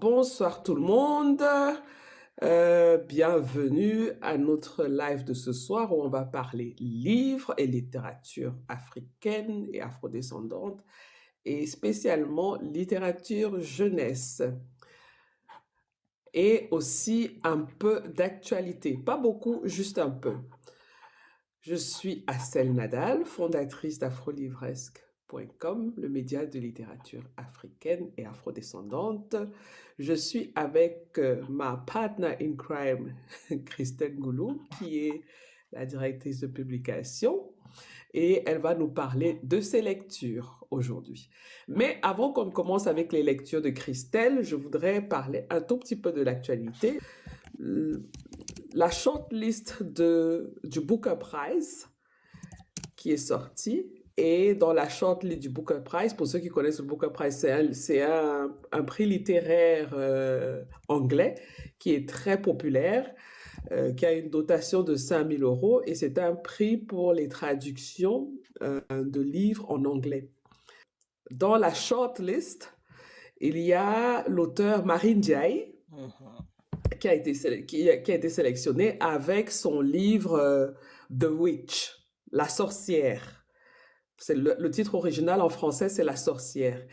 Bonsoir tout le monde. Bienvenue à notre live de ce soir où on va parler livres et littérature africaine et afrodescendante et spécialement littérature jeunesse et aussi un peu d'actualité. Pas beaucoup, juste un peu. Je suis Astel Nadal, fondatrice d'afrolivresque.com, le média de littérature africaine et afrodescendante. Je suis avec ma partner in crime, Christelle Goulou, qui est la directrice de publication, et elle va nous parler de ses lectures aujourd'hui. Mais avant qu'on commence avec les lectures de Christelle, je voudrais parler un tout petit peu de l'actualité. La shortlist du Booker Prize qui est sortie. Et dans la shortlist du Booker Prize, pour ceux qui connaissent le Booker Prize, c'est un prix littéraire anglais qui est très populaire, qui a une dotation de 5 000 euros. Et c'est un prix pour les traductions de livres en anglais. Dans la shortlist, il y a l'auteur Marin Ndiaye, qui a été sélectionné avec son livre The Witch, La sorcière. C'est le titre original en français, c'est La sorcière.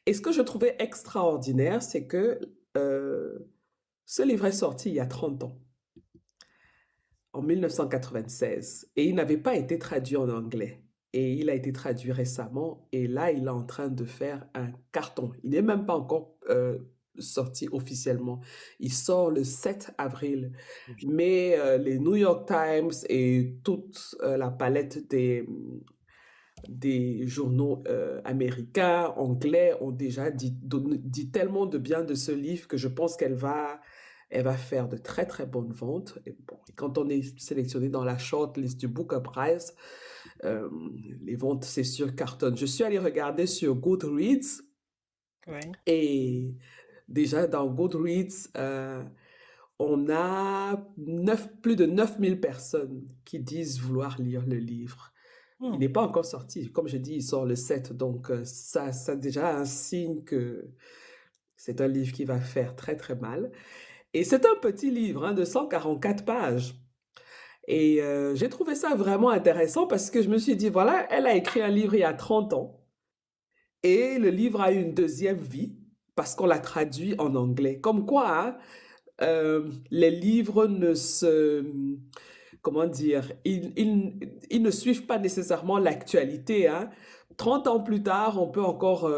Et ce que je trouvais extraordinaire, c'est que ce livre est sorti il y a 30 ans, en 1996, et il n'avait pas été traduit en anglais. Et il a été traduit récemment, et là, il est en train de faire un carton. Il n'est même pas encore sorti officiellement. Il sort le 7 avril. Mais les New York Times et toute la palette des journaux américains, anglais, ont déjà dit tellement de bien de ce livre que je pense elle va faire de très très bonnes ventes. Et bon, quand on est sélectionné dans la shortlist du Booker Prize, les ventes, c'est sûr, cartonnent. Je suis allée regarder sur Goodreads et déjà dans Goodreads, on a plus de 9000 personnes qui disent vouloir lire le livre. Il n'est pas encore sorti. Comme je dis, il sort le 7. Donc, ça déjà un signe que c'est un livre qui va faire très, très mal. Et c'est un petit livre de 144 pages. Et j'ai trouvé ça vraiment intéressant parce que je me suis dit, voilà, elle a écrit un livre il y a 30 ans. Et le livre a eu une deuxième vie parce qu'on l'a traduit en anglais. Comme quoi, les livres ne se... Comment dire, ils ne suivent pas nécessairement l'actualité. 30 ans plus tard, on peut encore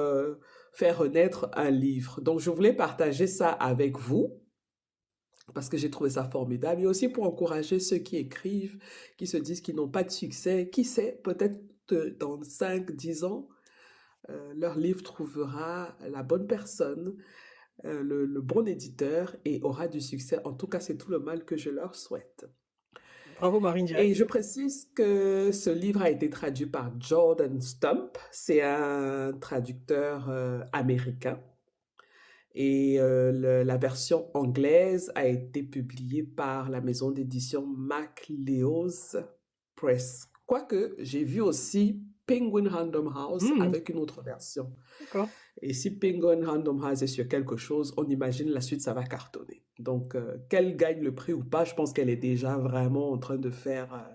faire renaître un livre. Donc, je voulais partager ça avec vous parce que j'ai trouvé ça formidable et aussi pour encourager ceux qui écrivent, qui se disent qu'ils n'ont pas de succès. Qui sait, peut-être dans 5, 10 ans, leur livre trouvera la bonne personne, le bon éditeur et aura du succès. En tout cas, c'est tout le mal que je leur souhaite. Bravo Marine Diaye. Et je précise que ce livre a été traduit par Jordan Stump. C'est un traducteur américain. Et la version anglaise a été publiée par la maison d'édition MacLeod's Press. Quoique, j'ai vu aussi Penguin Random House avec une autre version. D'accord. Et si Penguin Random House est sur quelque chose, on imagine la suite, ça va cartonner. Donc, qu'elle gagne le prix ou pas, je pense qu'elle est déjà vraiment en train de faire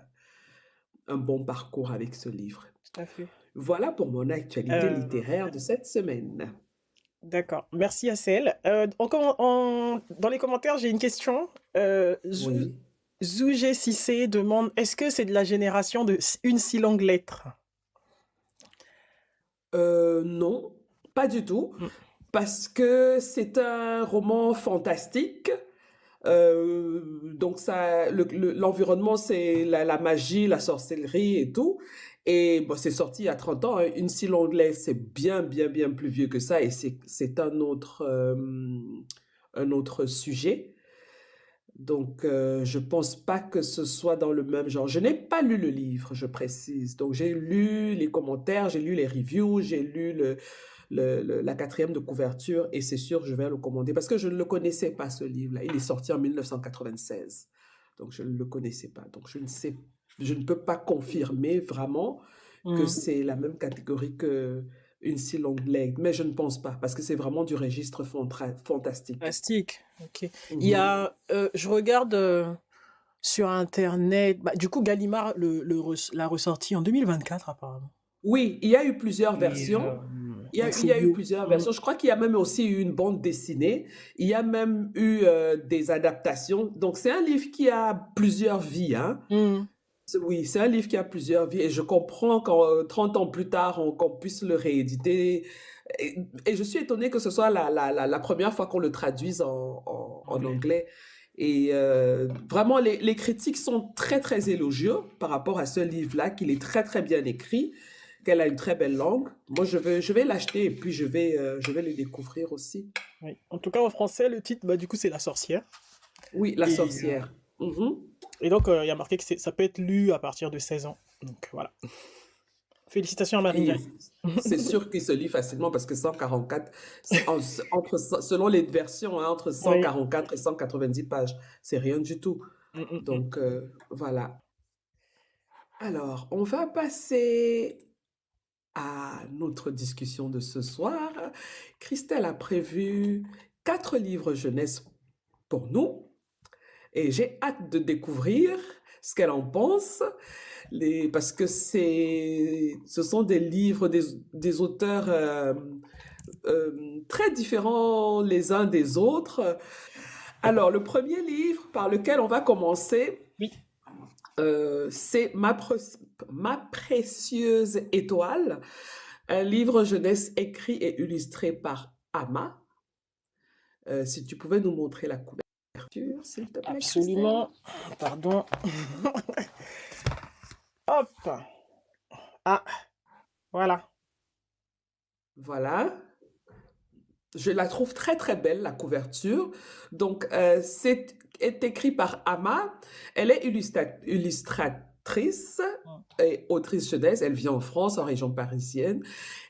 un bon parcours avec ce livre. Tout à fait. Voilà pour mon actualité littéraire de cette semaine. D'accord. Merci Assel. Dans les commentaires, j'ai une question. Oui. Zougé Cissé demande, est-ce que c'est de la génération de une si longue lettre? Non, pas du tout, parce que c'est un roman fantastique. Donc l'environnement, c'est la magie, la sorcellerie et tout. Et bon, c'est sorti il y a 30 ans. Une si longue lettre, c'est bien, bien, bien plus vieux que ça. Et c'est un autre sujet. Donc, je pense pas que ce soit dans le même genre. Je n'ai pas lu le livre, je précise. Donc, j'ai lu les commentaires, j'ai lu les reviews, j'ai lu la quatrième de couverture et c'est sûr, je vais le commander parce que je ne le connaissais pas, ce livre-là. Il est sorti en 1996. Donc, je ne le connaissais pas. Donc, je ne peux pas confirmer vraiment que c'est la même catégorie que une si longue lettre, mais je ne pense pas, parce que c'est vraiment du registre fantastique. Plastique. Ok. Il y Mhm. a, je regarde sur Internet. Bah, du coup, Gallimard l'a ressorti en 2024 apparemment. Oui, il y a eu plusieurs Et versions. en Il y a eu folio. plusieurs Mm. versions. Je crois qu'il y a même aussi eu une bande dessinée. Il y a même eu des adaptations. Donc, c'est un livre qui a plusieurs vies, hein. Mm. Oui, c'est un livre qui a plusieurs vies et je comprends qu'en 30 ans plus tard, qu'on puisse le rééditer. Et je suis étonnée que ce soit la première fois qu'on le traduise en Anglais. anglais. Et vraiment, les critiques sont très, très élogieux par rapport à ce livre-là, qu'il est très, très bien écrit, qu'elle a une très belle langue. Moi, je vais l'acheter et puis je vais le découvrir aussi. Oui. En tout cas, en français, le titre, bah, du coup, c'est La sorcière. Oui, La Et, euh, sorcière. Mhm. et donc, il y a marqué que ça peut être lu à partir de 16 ans. Donc, voilà. Félicitations à Marine Et Diaye. c'est sûr qu'il se lit facilement parce que 144, selon les versions, hein, entre Oui. 144 et 190 pages, c'est rien du tout. Mm, mm, mm. Donc, voilà. Alors, on va passer à notre discussion de ce soir. Christelle a prévu 4 livres jeunesse pour nous et j'ai hâte de découvrir ce qu'elle en pense. Parce que ce sont des livres des auteurs très différents les uns des autres. Alors, le premier livre par lequel on va commencer, Oui, c'est Ma précieuse étoile, un livre jeunesse écrit et illustré par Ama. Si tu pouvais nous montrer la couverture, s'il te plaît, Christelle. absolument. Pardon. Hop. Ah, voilà. Voilà. Je la trouve très très belle, la couverture. Donc, est écrit par Ama. Elle est illustratrice Mm. et autrice jeunesse. Elle vit en France, en région parisienne.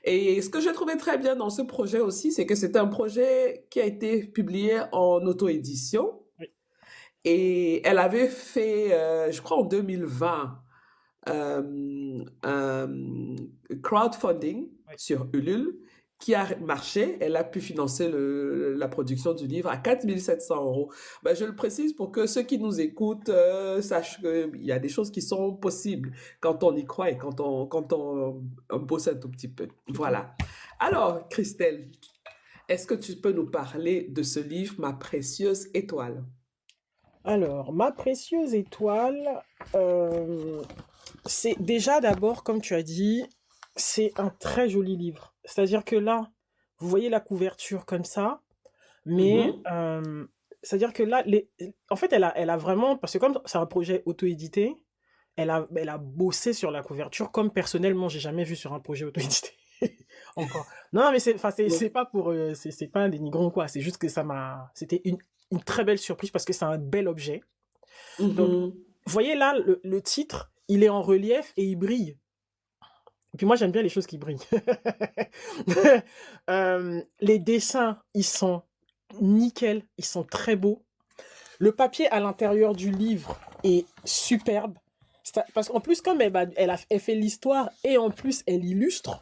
Et ce que j'ai trouvé très bien dans ce projet aussi, c'est que c'est un projet qui a été publié en auto-édition. Oui. Et elle avait fait, je crois en 2020, un crowdfunding Oui. sur Ulule qui a marché. Elle a pu financer la production du livre à 4 700 euros. Ben, je le précise pour que ceux qui nous écoutent sachent qu'il y a des choses qui sont possibles quand on y croit et quand on bosse un tout petit peu. Tout à fait. Voilà. Alors, Christelle, est-ce que tu peux nous parler de ce livre, Ma précieuse étoile? Alors, Ma précieuse étoile, euh, c'est déjà d'abord, comme tu as dit, c'est un très joli livre. C'est-à-dire que là, vous voyez la couverture comme ça, mais Mhm. c'est-à-dire que là, en fait, elle a vraiment, parce que comme c'est un projet auto-édité, elle a bossé sur la couverture comme personnellement, j'ai jamais vu sur un projet auto-édité. Encore. Non, mais enfin, c'est pas pour, c'est pas un dénigrant ou quoi. C'est juste que c'était une très belle surprise parce que c'est un bel objet. Donc, Mhm. vous voyez là, le titre, il est en relief et il brille. Et puis moi, j'aime bien les choses qui brillent. Les dessins, ils sont nickel, ils sont très beaux. Le papier à l'intérieur du livre est superbe. Parce qu'en plus, comme elle fait l'histoire et en plus elle illustre,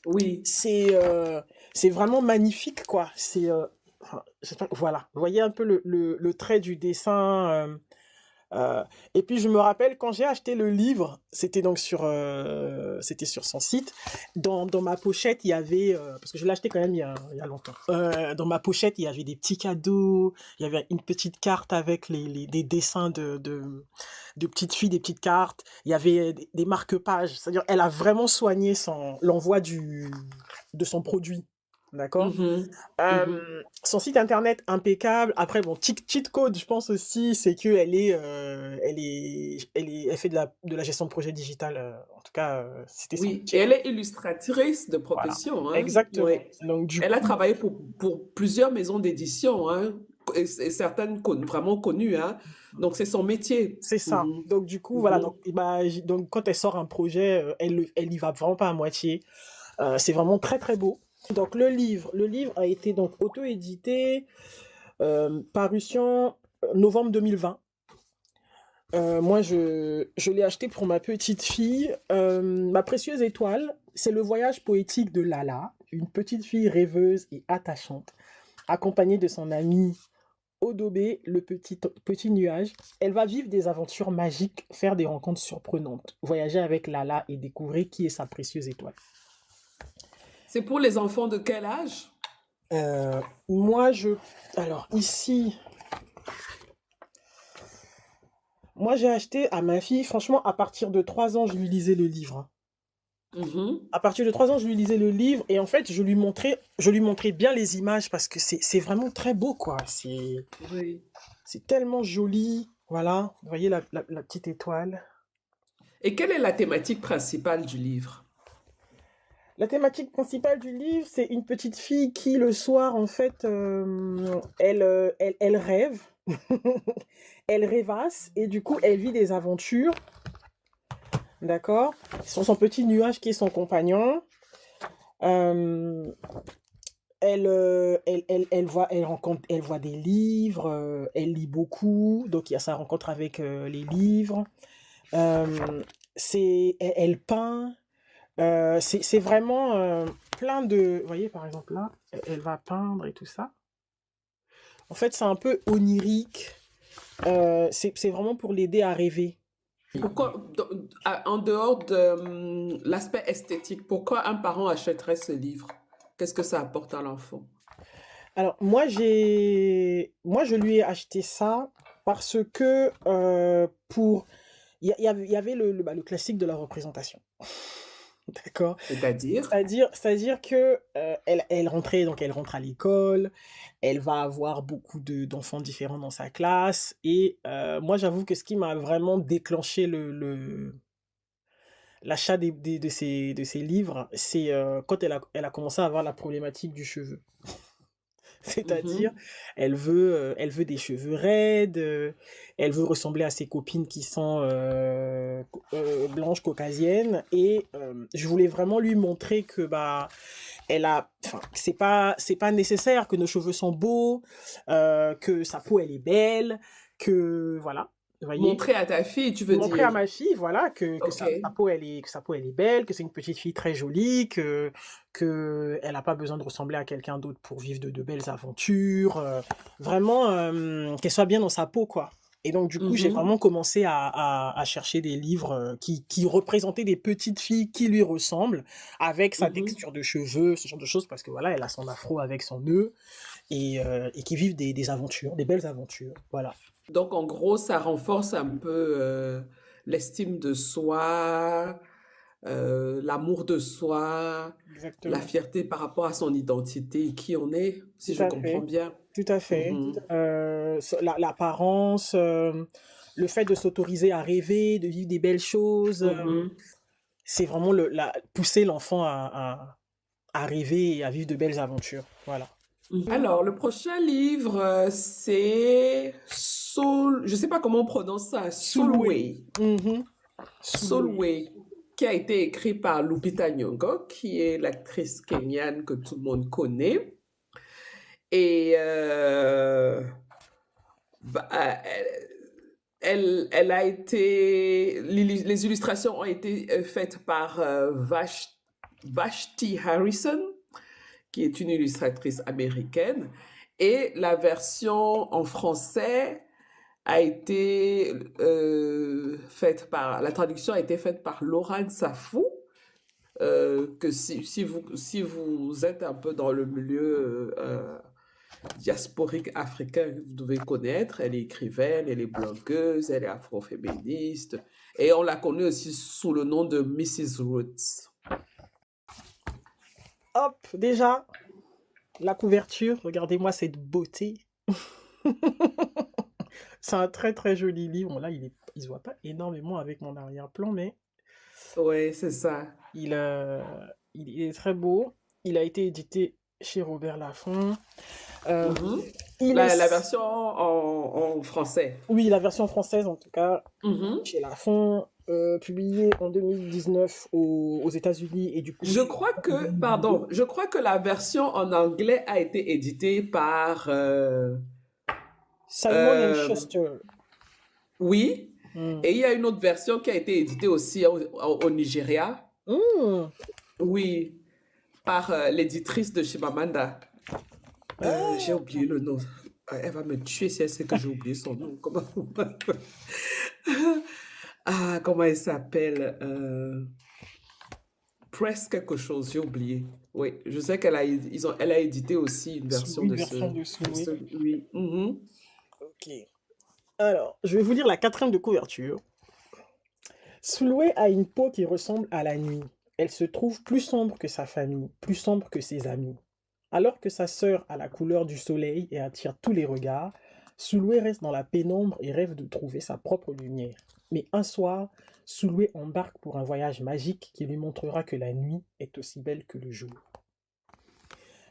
Oui. c'est vraiment magnifique, quoi. Enfin, voilà. Vous voyez un peu le trait du dessin. Et puis je me rappelle quand j'ai acheté le livre, c'était sur son site. Dans ma pochette, il y avait, parce que je l'ai acheté quand même il y a longtemps. Dans ma pochette, il y avait des petits cadeaux, il y avait une petite carte avec des dessins de petites filles, des petites cartes. Il y avait des marque-pages. C'est-à-dire, elle a vraiment soigné l'envoi de son produit. D'accord? Mhm. Mhm. Son site internet impeccable. Après, bon, cheat code, je pense aussi, c'est que elle fait de la gestion de projet digital. En tout cas, c'était son Oui, et métier. elle est illustratrice de Voilà. profession, hein. Exactement. Oui. Donc, du Elle a coup, travaillé pour plusieurs maisons d'édition, hein, et certaines vraiment connues, hein. Donc, c'est son métier. c'est ça. Mhm. Donc, du coup, voilà. Mhm. Donc, quand elle sort un projet, elle y va vraiment pas à moitié. C'est vraiment très, très beau. Donc, le livre a été donc auto-édité, parution novembre 2020. Moi, je l'ai acheté pour ma petite fille. Ma précieuse étoile, c'est le voyage poétique de Lala, une petite fille rêveuse et attachante, accompagnée de son ami Odobé, le petit nuage. Elle va vivre des aventures magiques, faire des rencontres surprenantes, voyager avec Lala et découvrir qui est sa précieuse étoile. C'est pour les enfants de quel âge? Euh, moi, je... Alors, ici, moi, j'ai acheté à ma fille, franchement, à partir de 3 ans, je lui lisais le livre, hein. Mhm. À partir de 3 ans, je lui lisais le livre et en fait, je lui montrais bien les images parce que c'est vraiment très beau, quoi. Oui. C'est tellement joli. Voilà, vous voyez la petite étoile. Et quelle est la thématique principale du livre? La thématique principale du livre, c'est une petite fille qui, le soir, en fait, elle rêve. Elle rêvasse et du coup, elle vit des aventures. D'accord? Son petit nuage qui est son compagnon. Euh, elle voit des livres, elle lit beaucoup, donc il y a sa rencontre avec les livres. Elle peint, c'est vraiment plein de. Vous voyez, par exemple, là, elle va peindre et tout ça. En fait, c'est un peu onirique, c'est vraiment pour l'aider à rêver. Pourquoi, en dehors de l'aspect esthétique, pourquoi un parent achèterait ce livre? Qu'est-ce que ça apporte à l'enfant? Alors, moi, je lui ai acheté ça parce que il y avait le classique de la représentation. D'accord? C'est-à-dire? C'est-à-dire que elle rentrait, donc elle rentre à l'école, elle va avoir beaucoup d'enfants différents dans sa classe, et moi j'avoue que ce qui m'a vraiment déclenché l'achat de ces livres, c'est quand elle a commencé à avoir la problématique du cheveu. C'est-à-dire, Mhm. elle veut des cheveux raides, elle veut ressembler à ses copines qui sont blanches caucasiennes. Et je voulais vraiment lui montrer que bah, enfin, que c'est pas nécessaire, que nos cheveux sont beaux, que sa peau elle est belle, que voilà, vous voyez. Montrer à ta fille, tu veux Montrer à dire. ma fille, voilà, que Ok. sa peau elle est belle, que c'est une petite fille très jolie, que elle n'a pas besoin de ressembler à quelqu'un d'autre pour vivre de belles aventures, vraiment qu'elle soit bien dans sa peau, quoi. Et donc du coup, j'ai Mhm. vraiment commencé à chercher des livres qui représentaient des petites filles qui lui ressemblent, avec sa Mhm. texture de cheveux, ce genre de choses, parce que voilà, elle a son afro avec son nœud, et qui vivent des aventures, des belles aventures, voilà. Donc, en gros, ça renforce un peu l'estime de soi, l'amour de soi, la Exactement. fierté par rapport à son identité et qui on est, si Tout je à comprends fait. bien. Tout à fait. Mhm. L'apparence, le fait de s'autoriser à rêver, de vivre des belles choses, Mhm. c'est vraiment pousser l'enfant à rêver et à vivre de belles aventures. Voilà. Mhm. Alors, le prochain livre, c'est Soul, je sais pas comment on prononce ça, Sulwe. Soulway. Mhm. Sulwe. Soulway, qui a été écrit par Lupita Nyong'o, qui est l'actrice kenyane que tout le monde connaît. Et bah, elle a été, les illustrations ont été faites par Vashti Harrison, qui est une illustratrice américaine. Et la version en français a été la traduction a été faite par Laurent Safou, que si vous êtes un peu dans le milieu diasporique africain, vous devez connaître. Elle est écrivaine, elle est blogueuse, elle est afroféministe. Et on la connaît aussi sous le nom de Mrs. Roots. Hop, déjà, la couverture, regardez-moi cette beauté. C'est un très très joli livre. Bon, là, il se voit pas énormément avec mon arrière-plan, mais Oui, c'est ça. il, euh, il est très beau. Il a été édité chez Robert Laffont. Euh, Mhm. il La est... version en français. Oui, la version française, en tout cas, Mhm. chez Lafon, publié en 2019 aux États-Unis et du coup Je chez crois que, Vidéo. pardon, je crois que la version en anglais a été éditée par, Simon and euh, Schuster. oui, Mm. Et il y a une autre version qui a été éditée aussi au Nigeria. Mm. Oui, par l'éditrice de Chimamanda. J'ai Ah, oublié le nom. Elle va me tuer si elle sait que j'ai oublié son nom. Comment elle s'appelle? Press quelque chose, j'ai oublié. Oui, je sais elle a édité aussi une version Une de version de Souloué. oui. Mhm. Ok. Alors, je vais vous lire la quatrième de couverture. Souloué a une peau qui ressemble à la nuit. Elle se trouve plus sombre que sa famille, plus sombre que ses amis. Alors que sa sœur a la couleur du soleil et attire tous les regards, Souloué reste dans la pénombre et rêve de trouver sa propre lumière. Mais un soir, Souloué embarque pour un voyage magique qui lui montrera que la nuit est aussi belle que le jour.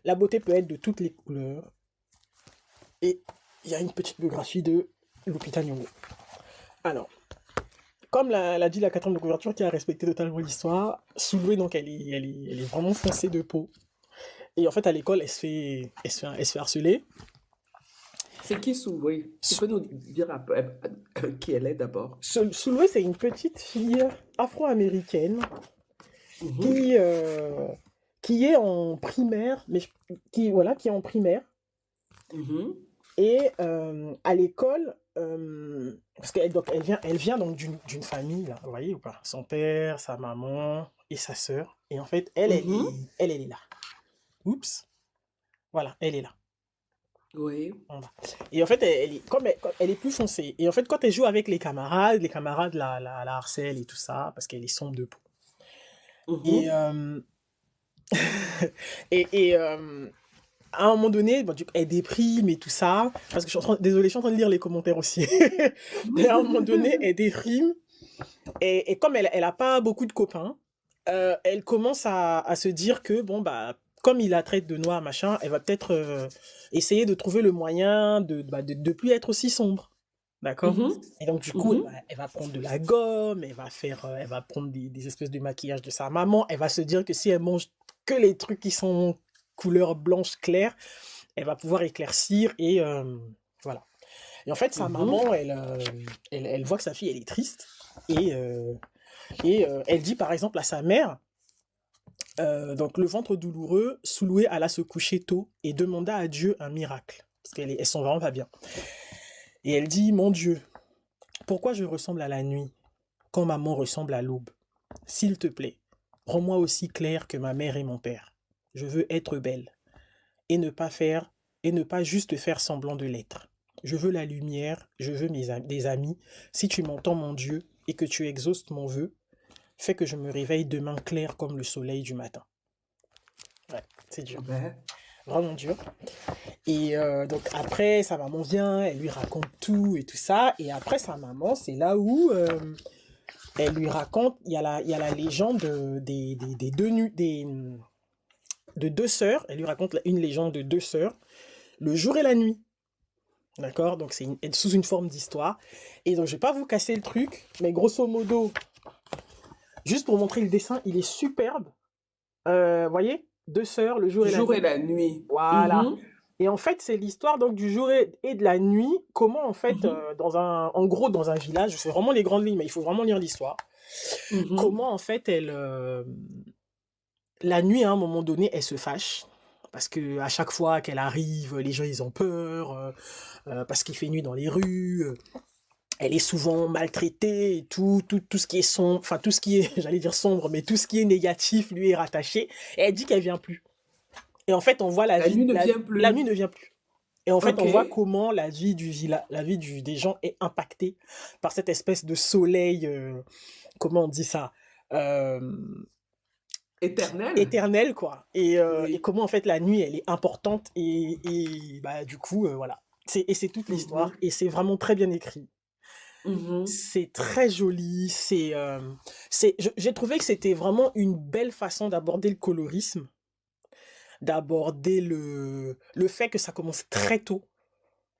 La beauté peut être de toutes les couleurs. Et il y a une petite biographie de Lupita Nyong'o. Alors, comme l'a dit la quatrième de couverture qui a respecté totalement l'histoire, Souloué, donc, elle est vraiment foncée de peau. Et en fait, à l'école, elle se fait harceler. C'est qui oui. Tu peux nous dire un peu qui elle est d'abord? Souloué, c'est une petite fille afro-américaine Mhm. qui, qui est en primaire, qui est en primaire. Mhm. Et à l'école, parce qu'elle vient donc d'une famille, là, vous voyez ou pas? Son père, sa maman et sa sœur. Et en fait, elle, elle Mhm. est, elle, elle est là. Oups, voilà, elle est là. Oui. Voilà. Et en fait, comme elle est plus foncée. Et en fait, quand elle joue avec les camarades la harcèlent et tout ça, parce qu'elle est sombre de peau. Et, Mhm. euh, et à un moment donné, bon, du coup, elle déprime et tout ça. Parce que désolé, je suis en train de lire les commentaires aussi. Et à un moment donné, elle déprime. Et comme elle a pas beaucoup de copains, elle commence à se dire que, bon, bah, comme il la traite de noir, machin, elle va peut-être essayer de trouver le moyen de plus être aussi sombre. D'accord? Mhm. Et donc, du coup, elle va, Mhm. elle va prendre de la gomme, elle va prendre des espèces de maquillage de sa maman. Elle va se dire que si elle mange que les trucs qui sont couleur blanche claire, elle va pouvoir éclaircir et voilà. Et en fait, sa Mhm. maman, elle voit que sa fille, elle est triste. Et, euh, et elle dit par exemple à sa mère, donc le ventre douloureux, Souloué alla se coucher tôt et demanda à Dieu un miracle. Parce elles sont vraiment pas bien. Et elle dit, mon Dieu, pourquoi je ressemble à la nuit quand maman ressemble à l'aube? S'il te plaît, rends-moi aussi clair que ma mère et mon père. Je veux être belle et ne pas faire et ne pas juste faire semblant de l'être. Je veux la lumière, je veux des amis. Si tu m'entends, mon Dieu, et que tu exauces mon vœu, fais que je me réveille demain clair comme le soleil du matin. Ouais, c'est dur. Ben, Vraiment dur. Et donc après, sa maman vient, elle lui raconte tout et tout ça. Et après, sa maman, c'est là où elle lui raconte, il y a la légende des de deux sœurs. Elle lui raconte une légende de deux sœurs, le jour et la nuit. D'accord? Donc c'est sous une forme d'histoire. Et donc je vais pas vous casser le truc, mais grosso modo, juste pour montrer le dessin, il est superbe. Voyez? Deux sœurs, le jour du et la jour nuit. et la nuit. Voilà. Mhm. Et en fait, c'est l'histoire donc du jour et de la nuit. Comment en fait, Mhm. en gros, dans un village, je fais vraiment les grandes lignes, mais il faut vraiment lire l'histoire. Mhm. Comment en fait, la nuit, à un moment donné, elle se fâche. Parce que à chaque fois qu'elle arrive, les gens ils ont peur, parce qu'il fait nuit dans les rues. Elle est souvent maltraitée, et tout ce qui est sombre, enfin tout ce qui est, j'allais dire sombre, mais tout ce qui est négatif lui est rattaché. Et elle dit qu'elle vient plus. Et en fait, on voit La nuit ne vient la nuit plus. ne vient plus. Et en fait, Ok. on voit comment la vie des gens est impactée par cette espèce de soleil, comment on dit ça, euh, Éternel. éternel, quoi. Et Oui. comment, en fait, la nuit, elle est importante. Et bah, du coup, voilà. C'est toute l'histoire. Mhm. Et c'est vraiment très bien écrit. Mhm. C'est très joli. J'ai trouvé que c'était vraiment une belle façon d'aborder le colorisme, d'aborder le fait que ça commence très tôt,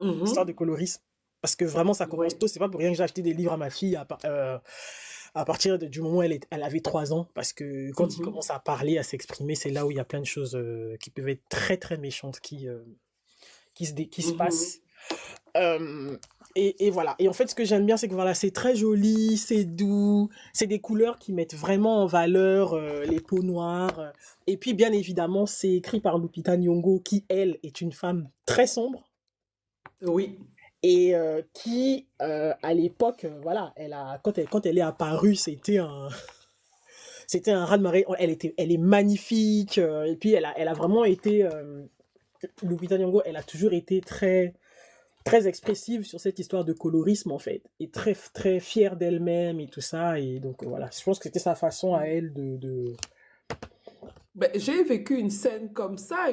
l'histoire Mhm. de colorisme. Parce que vraiment, ça commence Oui. tôt. C'est pas pour rien que j'ai acheté des livres à ma fille à partir du moment où elle avait 3 ans. Parce que quand il Mhm. commence à parler, à s'exprimer, c'est là où il y a plein de choses qui peuvent être très, très méchantes qui se Mhm. passent. Euh, Et voilà. Et en fait, ce que j'aime bien, c'est que voilà, c'est très joli, c'est doux, c'est des couleurs qui mettent vraiment en valeur les peaux noires. Et puis, bien évidemment, c'est écrit par Lupita Nyong'o, qui, elle, est une femme très sombre Oui, et qui, à l'époque, voilà, quand elle est apparue, c'était un raz-de-marée. Elle est magnifique. Et puis, elle a vraiment été, Lupita Nyong'o, elle a toujours été très expressive sur cette histoire de colorisme en fait et très fière d'elle-même et tout ça et donc voilà je pense que c'était sa façon à elle de... ben, j'ai vécu une scène comme ça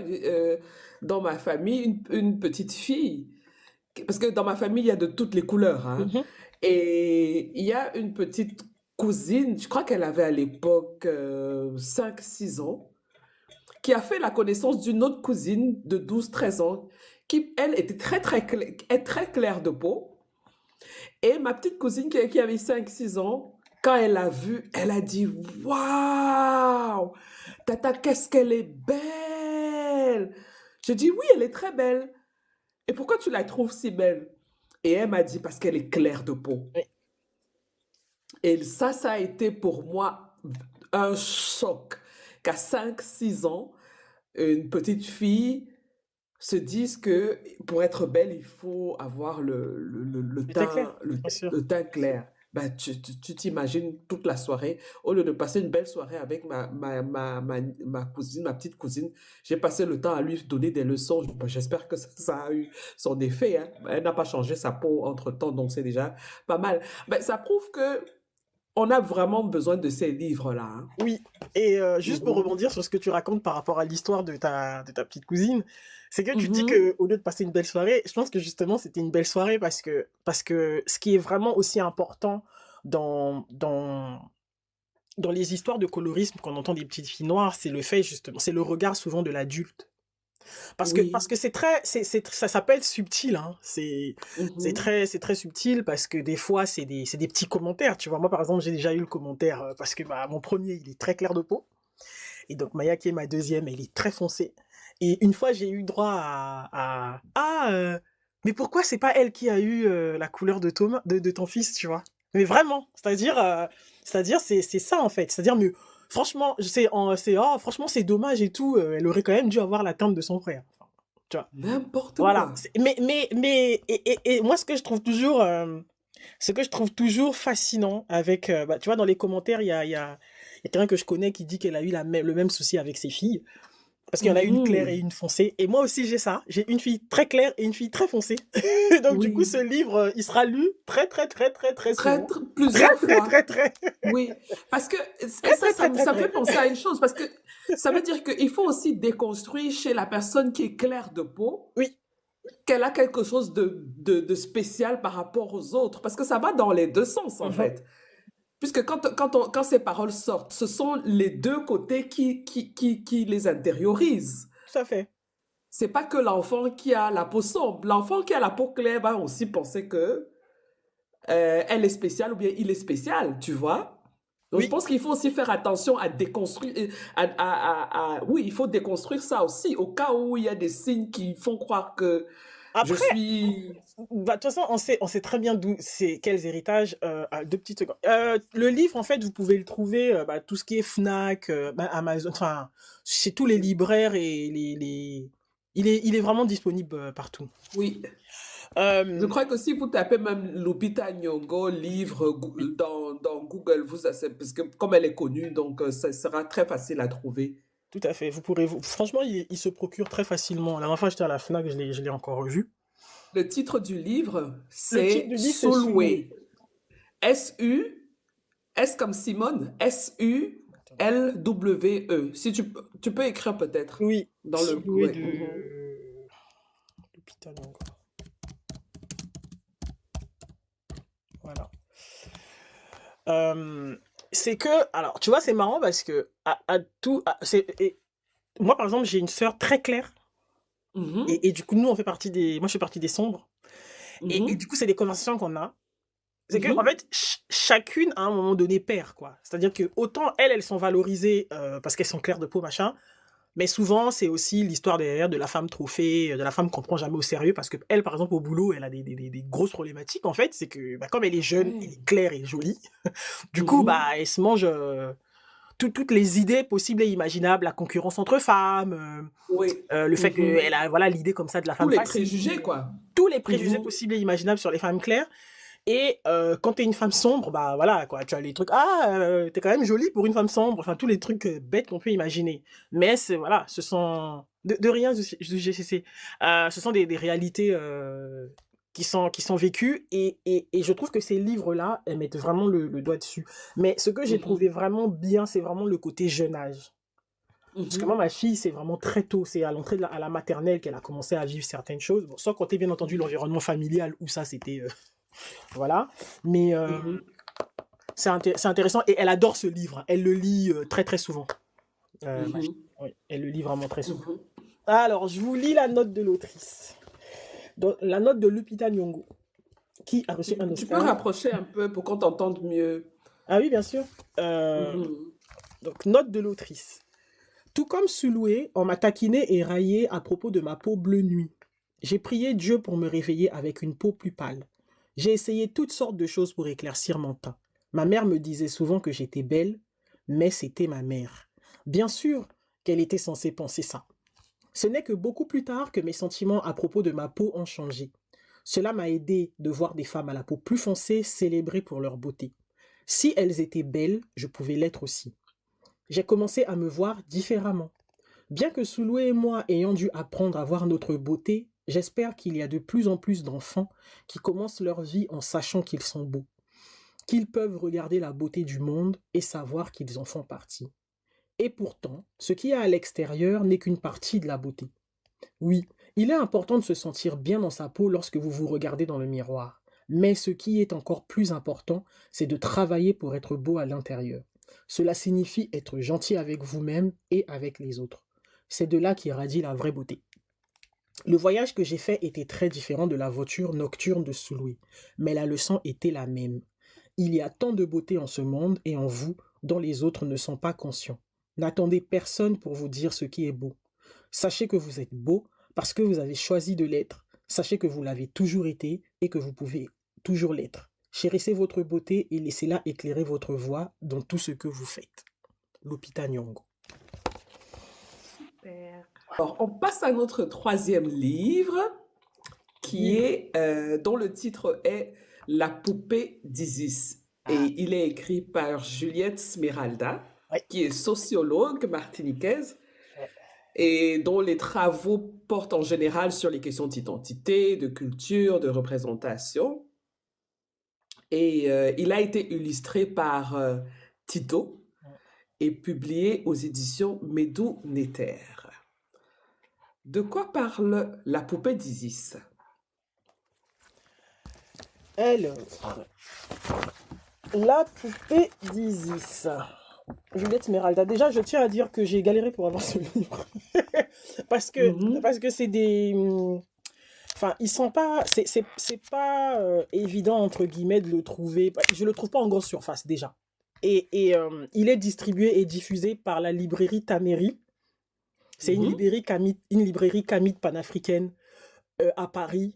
dans ma famille, une petite fille. Parce que dans ma famille, il y a de toutes les couleurs, hein. Mhm, Et il y a une petite cousine, je crois qu'elle avait à l'époque 5-6 ans, qui a fait la connaissance d'une autre cousine de 12-13 ans, qui, elle, était très claire de peau. Et ma petite cousine qui avait 5-6 ans, quand elle l'a vue, elle a dit, waouh, Tata, qu'est-ce qu'elle est belle! Je dis, oui, elle est très belle. Et pourquoi tu la trouves si belle? Et elle m'a dit, parce qu'elle est claire de peau. oui, Et ça a été pour moi un choc qu'à 5-6 ans, une petite fille se dise que pour être belle, il faut avoir c'était clair bien sûr. le teint clair. Ben, tu t'imagines toute la soirée, au lieu de passer une belle soirée avec ma cousine, ma petite cousine, j'ai passé le temps à lui donner des leçons. Ben, j'espère que ça a eu son effet, hein. Elle n'a pas changé sa peau entre-temps, donc c'est déjà pas mal. Ben, ça prouve que on a vraiment besoin de ces livres-là, hein. Oui, et juste pour Mhm. rebondir sur ce que tu racontes par rapport à l'histoire de ta petite cousine, c'est que tu dis Mhm. que au lieu de passer une belle soirée, je pense que justement c'était une belle soirée parce que ce qui est vraiment aussi important dans, dans, dans les histoires de colorisme qu'on entend des petites filles noires, c'est le fait justement, c'est le regard souvent de l'adulte. Parce Oui. que ça s'appelle subtil, hein. Mhm. C'est très subtil parce que des fois, c'est des petits commentaires, tu vois. Moi, par exemple, j'ai déjà eu le commentaire parce que bah, mon premier, il est très clair de peau. Et donc, Maya, qui est ma deuxième, elle est très foncée. Et une fois, j'ai eu droit mais pourquoi c'est pas elle qui a eu la couleur de, de ton fils, tu vois? Mais vraiment, c'est-à-dire, c'est ça en fait. C'est-à-dire, mais franchement, oh, franchement, c'est dommage et tout. Elle aurait quand même dû avoir la teinte de son frère. Tu vois. N'importe Voilà. quoi. Et moi, ce que je trouve toujours fascinant avec, bah, tu vois, dans les commentaires, il y a quelqu'un que je connais qui dit qu'elle a eu le même souci avec ses filles. Parce qu'il y en a une claire et Mhm. une foncée. Et moi aussi, j'ai ça. J'ai une fille très claire et une fille très foncée. Donc, du coup, Oui. ce livre, il sera lu très souvent. Plusieurs fois. Très, Oui. Parce que très, très, très, très, ça me fait très. penser à une chose. Parce que ça veut dire qu'il faut aussi déconstruire chez la personne qui est claire de peau Oui. qu'elle a quelque chose de spécial par rapport aux autres. Parce que ça va dans les deux sens, en Mhm. fait. Puisque quand ces paroles sortent, ce sont les deux côtés qui les intériorisent. Tout à fait. C'est pas que l'enfant qui a la peau sombre. L'enfant qui a la peau claire va aussi penser que elle est spéciale ou bien il est spécial, tu vois. Donc je Oui. pense qu'il faut aussi faire attention à déconstruire, oui, il faut déconstruire ça aussi, au cas où il y a des signes qui font croire que je Après, suis... bah, de toute façon, on sait très bien d'où c'est, quels héritages. Deux petites secondes. Le livre, en fait, vous pouvez le trouver, bah, tout ce qui est Fnac, bah, Amazon, enfin, chez tous les libraires et il est vraiment disponible partout. Oui, je Euh, crois que si vous tapez même Lupita Nyong'o livre dans Google, parce que comme elle est connue, donc ça sera très facile à trouver. Tout à fait. Franchement, il se procure très facilement. La dernière fois, j'étais à la Fnac, je l'ai encore revu. Le titre du livre, Le titre c'est du livre, c'est Sulwe. Sulwe. S-U, S comme Simone, Attends. S-U-L-W-E. Si tu peux écrire peut-être Oui, dans le... Sulwe Ouais. de Mhm. l'hôpital encore. Voilà. Euh, c'est que, alors, tu vois, c'est marrant parce que moi, par exemple, j'ai une sœur très claire Mhm. et du coup, nous, moi, je fais partie des sombres et Mhm. du coup, c'est des conversations qu'on a. C'est que, en Mhm. fait, chacune, à un moment donné, perd, quoi. C'est-à-dire que autant elles sont valorisées parce qu'elles sont claires de peau, machin, Mais souvent, c'est aussi l'histoire derrière de la femme trophée, de la femme qu'on prend jamais au sérieux parce que elle, par exemple, au boulot, elle a des grosses problématiques, en fait. C'est que, bah, comme elle est jeune, elle Ouais. est claire et jolie. Du coup, bah, Mhm. elle se mange toutes les idées possibles et imaginables, la concurrence entre femmes, Oui. le fait Mhm. qu'elle a, voilà, l'idée comme ça de la Tous femme les facile, préjugés, quoi. tous les préjugés Mhm. possibles et imaginables sur les femmes claires. Et quand t'es une femme sombre, bah voilà, quoi, tu as les trucs, ah, t'es quand même jolie pour une femme sombre, enfin, tous les trucs bêtes qu'on peut imaginer. Mais c'est, voilà, ce sont, de rien, GCC, ce sont des réalités qui sont vécues, et je trouve que ces livres-là, elles mettent vraiment le doigt dessus. Mais ce que j'ai Mhm. trouvé vraiment bien, c'est vraiment le côté jeune âge. Parce que moi, Mhm. ma fille, c'est vraiment très tôt, c'est à l'entrée à la maternelle qu'elle a commencé à vivre certaines choses. Bon, sans compter, bien entendu, l'environnement familial où ça, c'était voilà. Mais Mhm. c'est intéressant et elle adore ce livre. Elle le lit très très souvent. Ma fille. Mhm. Oui, elle le lit vraiment très souvent. Mhm. Alors, je vous lis la note de l'autrice. Donc, la note de Lupita Nyong'o, qui a reçu un Tu peux Oscar. rapprocher un peu pour qu'on t'entende mieux. Ah oui, bien sûr. Euh, Mhm. donc, note de l'autrice. Tout comme Suloué, on m'a taquiné et raillé à propos de ma peau bleue nuit. J'ai prié Dieu pour me réveiller avec une peau plus pâle. J'ai essayé toutes sortes de choses pour éclaircir mon teint. Ma mère me disait souvent que j'étais belle, mais c'était ma mère. Bien sûr qu'elle était censée penser ça. Ce n'est que beaucoup plus tard que mes sentiments à propos de ma peau ont changé. Cela m'a aidé de voir des femmes à la peau plus foncée célébrées pour leur beauté. Si elles étaient belles, je pouvais l'être aussi. J'ai commencé à me voir différemment. Bien que Souloué et moi ayons dû apprendre à voir notre beauté, j'espère qu'il y a de plus en plus d'enfants qui commencent leur vie en sachant qu'ils sont beaux, qu'ils peuvent regarder la beauté du monde et savoir qu'ils en font partie. Et pourtant, ce qui est à l'extérieur n'est qu'une partie de la beauté. Oui, il est important de se sentir bien dans sa peau lorsque vous vous regardez dans le miroir. Mais ce qui est encore plus important, c'est de travailler pour être beau à l'intérieur. Cela signifie être gentil avec vous-même et avec les autres. C'est de là qu'irradie la vraie beauté. Le voyage que j'ai fait était très différent de la voiture nocturne de Souloué, mais la leçon était la même. Il y a tant de beauté en ce monde et en vous dont les autres ne sont pas conscients. N'attendez personne pour vous dire ce qui est beau. Sachez que vous êtes beau parce que vous avez choisi de l'être. Sachez que vous l'avez toujours été et que vous pouvez toujours l'être. Chérissez votre beauté et laissez-la éclairer votre voie dans tout ce que vous faites. Lupita Nyong'o. Super. Alors, on passe à notre troisième livre, qui Oui. est, dont le titre est La poupée d'Isis. Ah, Et il est écrit par Juliette Smeralda, ouais. qui est sociologue martiniquaise et dont les travaux portent en général sur les questions d'identité, de culture, de représentation. Et il a été illustré par Tito et publié aux éditions Médou Netter. De quoi parle La poupée d'Isis? Alors, la poupée d'Isis. Juliette Smeralda. Déjà, je tiens à dire que j'ai galéré pour avoir ce livre. parce que Mhm. parce que c'est des enfin, ils sont pas c'est pas évident entre guillemets de le trouver. Je le trouve pas en grosse surface déjà. Et il est distribué et diffusé par la librairie Taméry. C'est Mhm. une librairie camite panafricaine à Paris.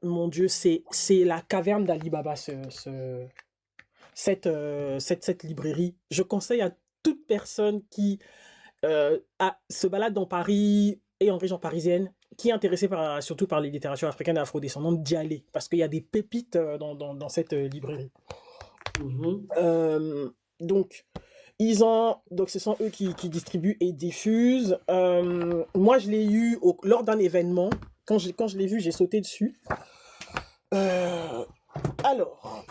Mon Dieu, c'est la caverne d'Ali Baba, cette librairie. Je conseille à toute personne qui se balade dans Paris et en région parisienne, qui est intéressée surtout par les littératures africaines et afrodescendantes, d'y aller. Parce qu'il y a des pépites dans cette librairie. Mhm. Euh, donc, donc, ce sont eux qui distribuent et diffusent. Moi, je l'ai eu lors d'un événement. Quand je l'ai vu, j'ai sauté dessus. Euh, alors,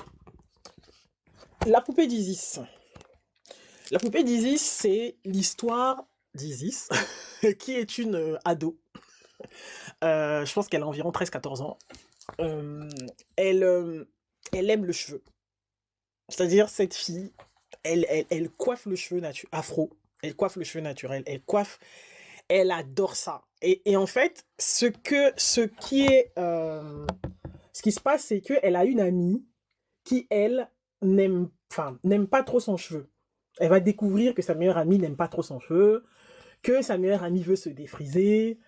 la poupée d'Isis. La poupée d'Isis, c'est l'histoire d'Isis, qui est une ado. Je pense qu'elle a environ 13-14 ans. Euh, elle, euh, elle aime le cheveu. C'est-à-dire, cette fille, elle coiffe le cheveu afro. Elle coiffe le cheveu naturel. Elle adore ça. Et en fait, ce qui se passe, c'est qu'elle a une amie qui, elle, n'aime pas trop son cheveu. Elle va découvrir que sa meilleure amie n'aime pas trop son cheveu. que sa meilleure amie veut se défriser.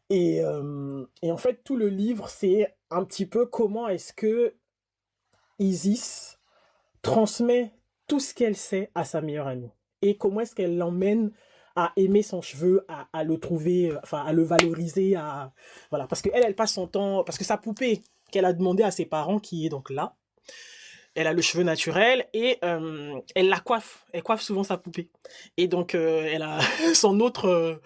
Et en fait, tout le livre, c'est un petit peu comment est-ce que Isis transmet tout ce qu'elle sait à sa meilleure amie. Et comment est-ce qu'elle l'emmène à aimer son cheveu, à le trouver, enfin, à le valoriser, voilà. Parce qu'elle, elle passe son temps, parce que sa poupée qu'elle a demandé à ses parents, qui est donc là, elle a le cheveu naturel et elle la coiffe. Elle coiffe souvent sa poupée. Et donc, elle a son autre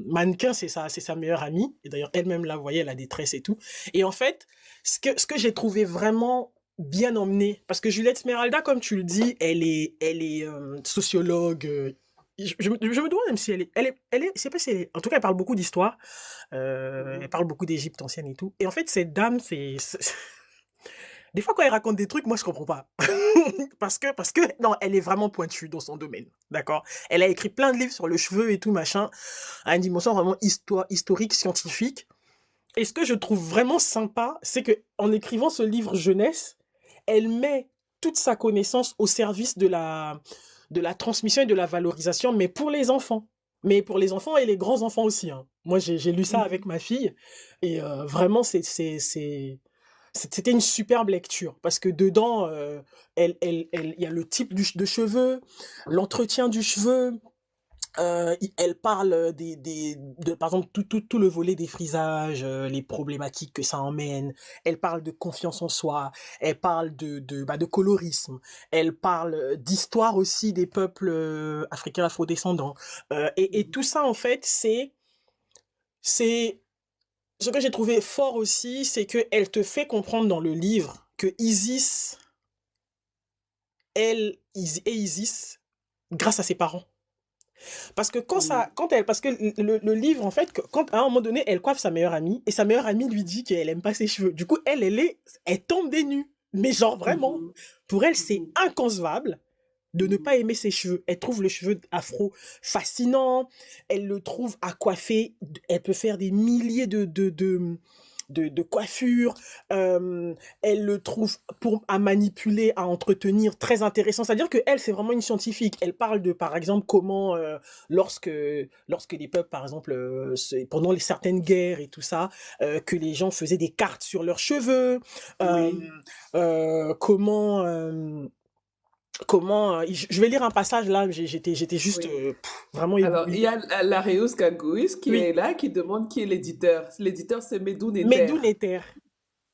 mannequin, c'est sa meilleure amie. Et d'ailleurs, elle-même la voyait, elle a des tresses et tout. Et en fait, ce que j'ai trouvé vraiment bien emmené, parce que Juliette Smeralda, comme tu le dis, elle est sociologue. Je me demande même si je sais pas si elle est, en tout cas, elle parle beaucoup d'histoire. Elle parle beaucoup d'Égypte ancienne et tout. Et en fait, cette dame, des fois, quand elle raconte des trucs, moi, je comprends pas. parce que, non, elle est vraiment pointue dans son domaine. D'accord? Elle a écrit plein de livres sur le cheveu et tout, machin, à une dimension vraiment historique, scientifique. Et ce que je trouve vraiment sympa, c'est que en écrivant ce livre jeunesse, elle met toute sa connaissance au service de la transmission et de la valorisation, mais pour les enfants. Mais pour les enfants et les grands-enfants aussi, hein. Moi, j'ai lu ça avec ma fille, et vraiment, c'était une superbe lecture parce que dedans, il y a le type de cheveux, l'entretien du cheveu. Elle parle par exemple, tout le volet des frisages, les problématiques que ça emmène. Elle parle de confiance en soi. Elle parle de colorisme. Elle parle d'histoire aussi des peuples africains afrodescendants. Et tout ça, en fait, c'est ce que j'ai trouvé fort aussi, c'est qu'elle te fait comprendre dans le livre que Isis, elle et Isis, grâce à ses parents. Parce que parce que le livre, en fait, quand à un moment donné, elle coiffe sa meilleure amie, et sa meilleure amie lui dit qu'elle aime pas ses cheveux. Du coup, elle tombe des nues. Mais genre vraiment, pour elle, c'est inconcevable de ne pas aimer ses cheveux. Elle trouve le cheveu afro fascinant, elle le trouve à coiffer, elle peut faire des milliers de coiffures, elle le trouve à manipuler, à entretenir, très intéressant. C'est-à-dire qu'elle, c'est vraiment une scientifique. Elle parle de, par exemple, comment, lorsque les peuples, par exemple, pendant certaines guerres et tout ça, que les gens faisaient des cartes sur leurs cheveux, Oui. comment je vais lire un passage là, j'étais juste Oui. vraiment Alors, il ébloui. y a Lareus Gagouis qui Oui, est là, qui demande qui est l'éditeur. L'éditeur, c'est Medoun Ether. Médoune Ether.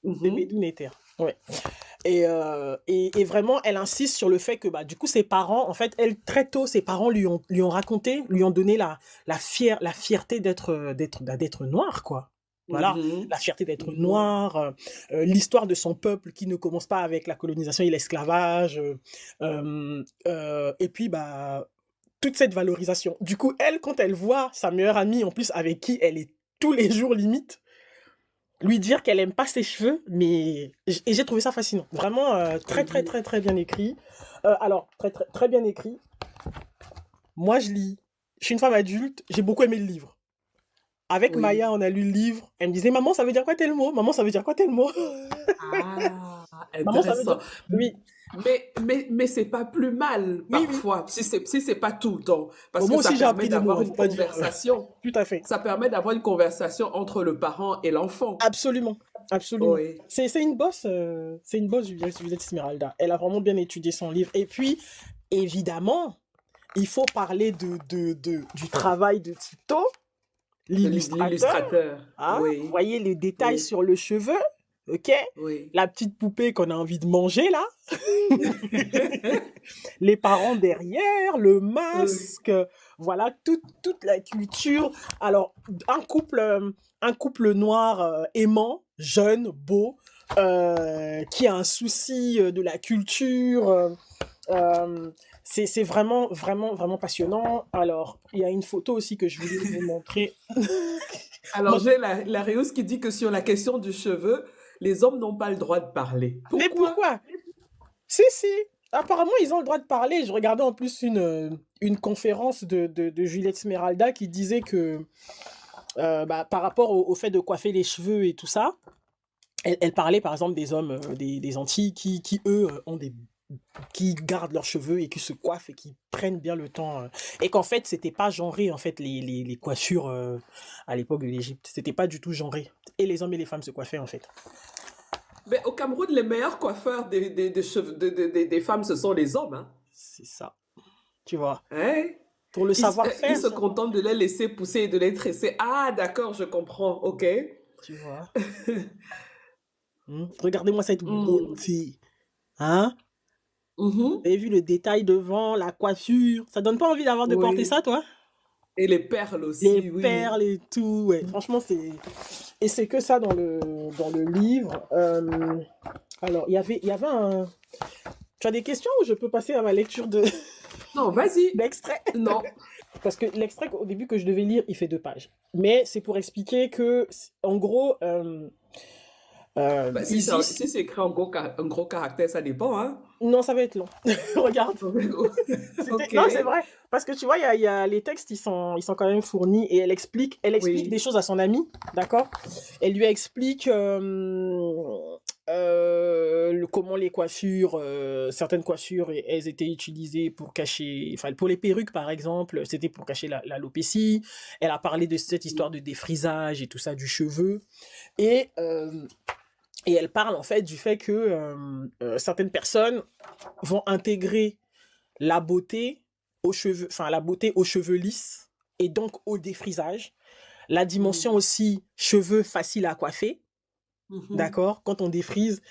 C'est Mhm. Médoune Ether. Ouais. Et vraiment, elle insiste sur le fait que bah, du coup, ses parents, en fait, elle, très tôt, ses parents lui ont raconté, lui ont donné la fierté d'être noire, quoi. Voilà, Mhm. la fierté d'être Mhm. noir, l'histoire de son peuple qui ne commence pas avec la colonisation et l'esclavage, et puis bah toute cette valorisation. Du coup, elle, quand elle voit sa meilleure amie, en plus avec qui elle est tous les jours limite, lui dire qu'elle aime pas ses cheveux, et j'ai trouvé ça fascinant. Vraiment très très Mhm. très très bien écrit. Alors très très très bien écrit. Moi je lis. Je suis une femme adulte. J'ai beaucoup aimé le livre. Avec Oui. Maya, on a lu le livre. Elle me disait maman, ça veut dire quoi tel mot? Maman, ça veut dire quoi tel mot? Ah, Maman, ça veut dire. intéressant. Oui, Mais c'est pas plus mal oui, oui. parfois, si c'est pas tout le temps, Bon, parce que moi ça aussi j'ai permet appris des mots, d'avoir hein, faut une pas dire. conversation. Tout à fait. Ça permet d'avoir une conversation entre le parent et l'enfant. Absolument, absolument. Oui. C'est une bosse Juliette Smeralda. Elle a vraiment bien étudié son livre. Et puis, évidemment, il faut parler du travail de Tito, l'illustrateur. L'illustrateur. Hein, vous Oui. voyez les détails Oui. sur le cheveu, ok? Oui. La petite poupée qu'on a envie de manger là, les parents derrière, le Oui. masque, voilà, toute la culture. Alors, un couple noir aimant, jeune, beau, qui a un souci de la culture. Euh, c'est vraiment, vraiment, vraiment passionnant. Alors, il y a une photo aussi que je voulais vous montrer. Alors, Moi, j'ai la Réus qui dit que sur la question du cheveu, les hommes n'ont pas le droit de parler. mais Pourquoi? pourquoi? Si, si. Apparemment, ils ont le droit de parler. Je regardais en plus une conférence de Juliette Smeralda qui disait que bah, par rapport au fait de coiffer les cheveux et tout ça, elle parlait par exemple des hommes des Antilles qui eux, ont des qui gardent leurs cheveux et qui se coiffent et qui prennent bien le temps. Et qu'en fait, c'était pas genré, en fait, les coiffures à l'époque de l'Égypte. C'était pas du tout genré. Et les hommes et les femmes se coiffaient, en fait. Mais au Cameroun, les meilleurs coiffeurs des femmes, ce sont les hommes. Hein? C'est ça. Tu vois. Hein? Pour le Ils savoir-faire, se contentent de les laisser pousser et de les tresser. Ah, d'accord, je comprends. OK. tu vois. Regardez-moi cette Mm. beauté. Hein? Mhm. Vous avez vu le détail devant, la coiffure. Ça donne pas envie d'avoir de porter Oui. ça, toi? Et les perles Les aussi, oui. perles et tout. Ouais, franchement, c'est. Et c'est que ça dans le livre. Alors, il y avait un. Tu as des questions ou je peux passer à ma lecture de Non, vas-y. l'extrait? Non. Parce que l'extrait au début que je devais lire, il fait 2 pages. Mais c'est pour expliquer que, en gros, Bah, Isis. si c'est écrit en gros caractère, ça dépend, hein. Non, ça va être long. Regarde. OK. Non, c'est vrai. Parce que tu vois, il y a les textes, ils sont quand même fournis et elle explique des Oui. choses à son amie, d'accord? Elle lui explique comment les coiffures, certaines coiffures, elles étaient utilisées pour cacher, enfin, pour les perruques, par exemple, c'était pour cacher l'alopécie. Elle a parlé de cette histoire de défrisage et tout ça, du cheveu. Et, euh, et elle parle en fait du fait que certaines personnes vont intégrer la beauté aux cheveux, enfin la beauté aux cheveux lisses et donc au défrisage. La dimension Mm. aussi cheveux faciles à coiffer, Mhm. d'accord, quand on défrise,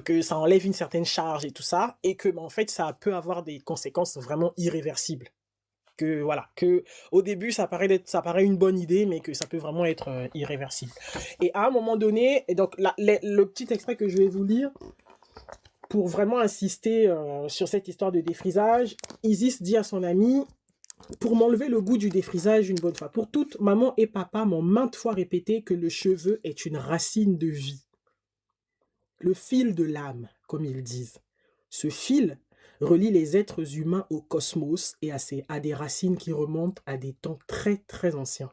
que ça enlève une certaine charge et tout ça, et que en fait ça peut avoir des conséquences vraiment irréversibles. Que voilà, que au début ça paraît une bonne idée, mais que ça peut vraiment être irréversible. Et à un moment donné, et donc le petit extrait que je vais vous lire, pour vraiment insister sur cette histoire de défrisage, Isis dit à son ami: pour m'enlever le goût du défrisage une bonne fois pour toutes, maman et papa m'ont maintes fois répété que le cheveu est une racine de vie, le fil de l'âme, comme ils disent. Ce fil relie les êtres humains au cosmos et à des racines qui remontent à des temps très très anciens.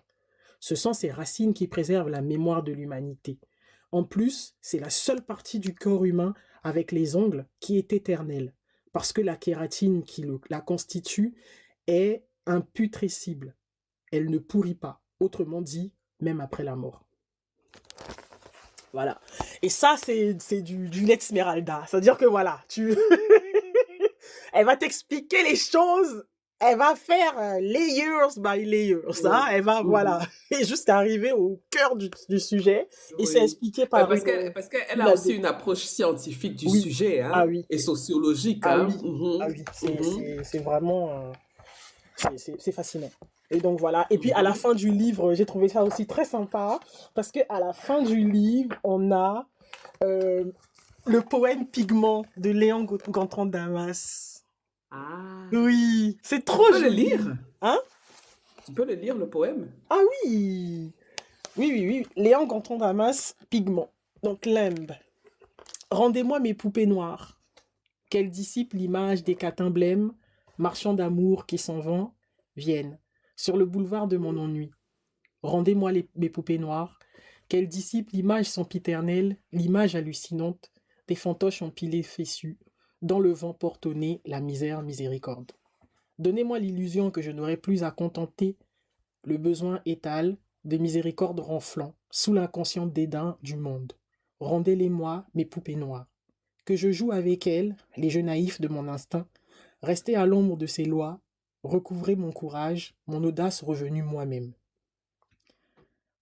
Ce sont ces racines qui préservent la mémoire de l'humanité. En plus, c'est la seule partie du corps humain avec les ongles qui est éternelle, parce que la kératine qui la constitue est imputrescible. Elle ne pourrit pas, autrement dit, même après la mort. Voilà. Et ça, c'est du Next Esmeralda. C'est-à-dire que voilà, elle va t'expliquer les choses. Elle va faire layers by layers. Hein. Oui. Elle va, voilà. Mhm. Et jusqu'à arriver au cœur du sujet. Et c'est Oui. expliqué par Parce qu'elle a une aussi une approche scientifique du Oui. sujet, Ah hein, oui. et sociologique, Ah hein. oui. Ah Mhm. oui. Mhm. C'est vraiment. C'est fascinant. Et donc voilà. Et puis à la Mhm. fin du livre, j'ai trouvé ça aussi très sympa. Parce que à la fin du livre, on a euh, le poème Pigment de Léon Gontran Damas. Ah. Oui, c'est Tu trop peux le joli. lire? Hein? Tu peux le lire, le poème? Ah oui. Oui, oui, oui. Léon Gontran Damas, Pigment. Donc limbe. Rendez-moi mes poupées noires, qu'elles dissipent l'image des catins blêmes, marchands d'amour qui s'en vont, viennent, sur le boulevard de mon ennui. Rendez-moi mes poupées noires, qu'elles dissipent l'image sempiternelle, l'image hallucinante des fantoches empilés fessus, dans le vent porte au nez la misère miséricorde. Donnez-moi l'illusion que je n'aurai plus à contenter le besoin étale de miséricorde ronflant sous l'inconscient dédain du monde. Rendez-les-moi mes poupées noires. Que je joue avec elles, les jeux naïfs de mon instinct, rester à l'ombre de ces lois, recouvrer mon courage, mon audace revenue moi-même.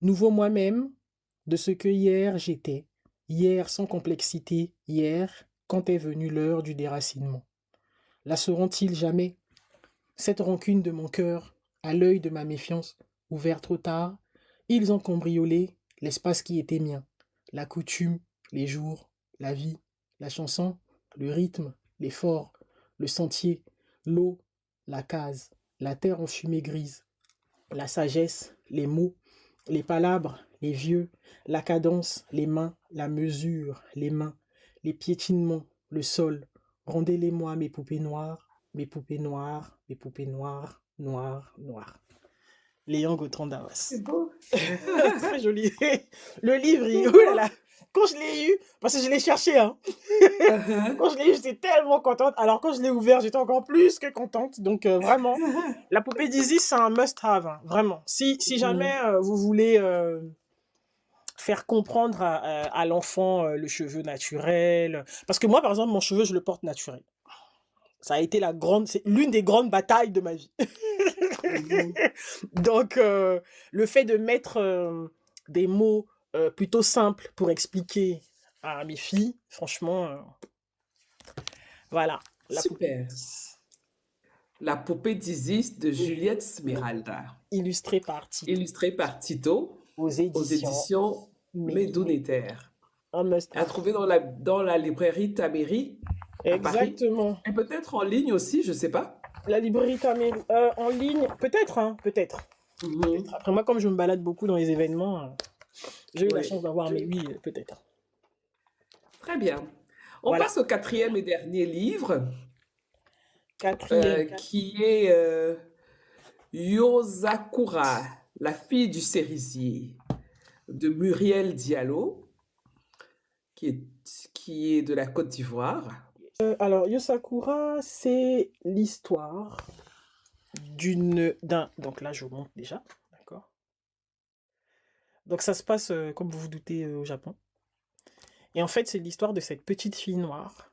Nouveau moi-même, de ce que hier j'étais, hier sans complexité, hier, quand est venue l'heure du déracinement. La sauront-ils jamais, cette rancune de mon cœur, à l'œil de ma méfiance, ouvert trop tard, ils ont cambriolé l'espace qui était mien, la coutume, les jours, la vie, la chanson, le rythme, l'effort, le sentier, l'eau, la case, la terre en fumée grise, la sagesse, les mots, les palabres, les vieux, la cadence, les mains, la mesure, les mains, les piétinements, le sol. Rendez-les-moi mes poupées noires, mes poupées noires, mes poupées noires, noires, noires. Léon Gautran C'est Damas. beau. Très joli. Le livre, C'est oh là beau. là. quand je l'ai eu, parce que je l'ai cherché, hein. Uh-huh. Quand je l'ai eu, j'étais tellement contente. Alors, quand je l'ai ouvert, j'étais encore plus que contente. Donc, vraiment, la poupée d'Isis, c'est un must-have, hein, vraiment. Si jamais Mhm. vous voulez faire comprendre à l'enfant le cheveu naturel, parce que moi, par exemple, mon cheveu, je le porte naturel. Ça a été c'est l'une des grandes batailles de ma vie. Mhm. Donc, le fait de mettre des mots plutôt simples pour expliquer à mes filles, franchement, voilà, la poupée Super. d'Isis, La poupée d'Isis de de Juliette Juliette Smeralda, illustrée par Tito, illustrée par Tito aux aux éditions éditions Médounet. Médounéter. Un À must-have. trouver dans la librairie Taméry à Paris. Exactement. Et peut-être en ligne aussi, je ne sais pas. La librairie Taméry, en ligne, peut-être, hein, peut-être. Peut-être. Mhm. Après, moi, comme je me balade beaucoup dans les événements, j'ai eu la Oui, chance d'avoir, mais oui, peut-être. très bien. On Voilà. passe au quatrième et dernier livre, Quatrième. qui est Yosakura, la fille du cerisier, de Muriel Diallo, qui est, qui est de la Côte d'Ivoire. Alors, Yosakura, c'est l'histoire donc là, je vous montre déjà. D'accord. Donc, ça se passe, comme vous vous doutez, au Japon. Et en fait, c'est l'histoire de cette petite fille noire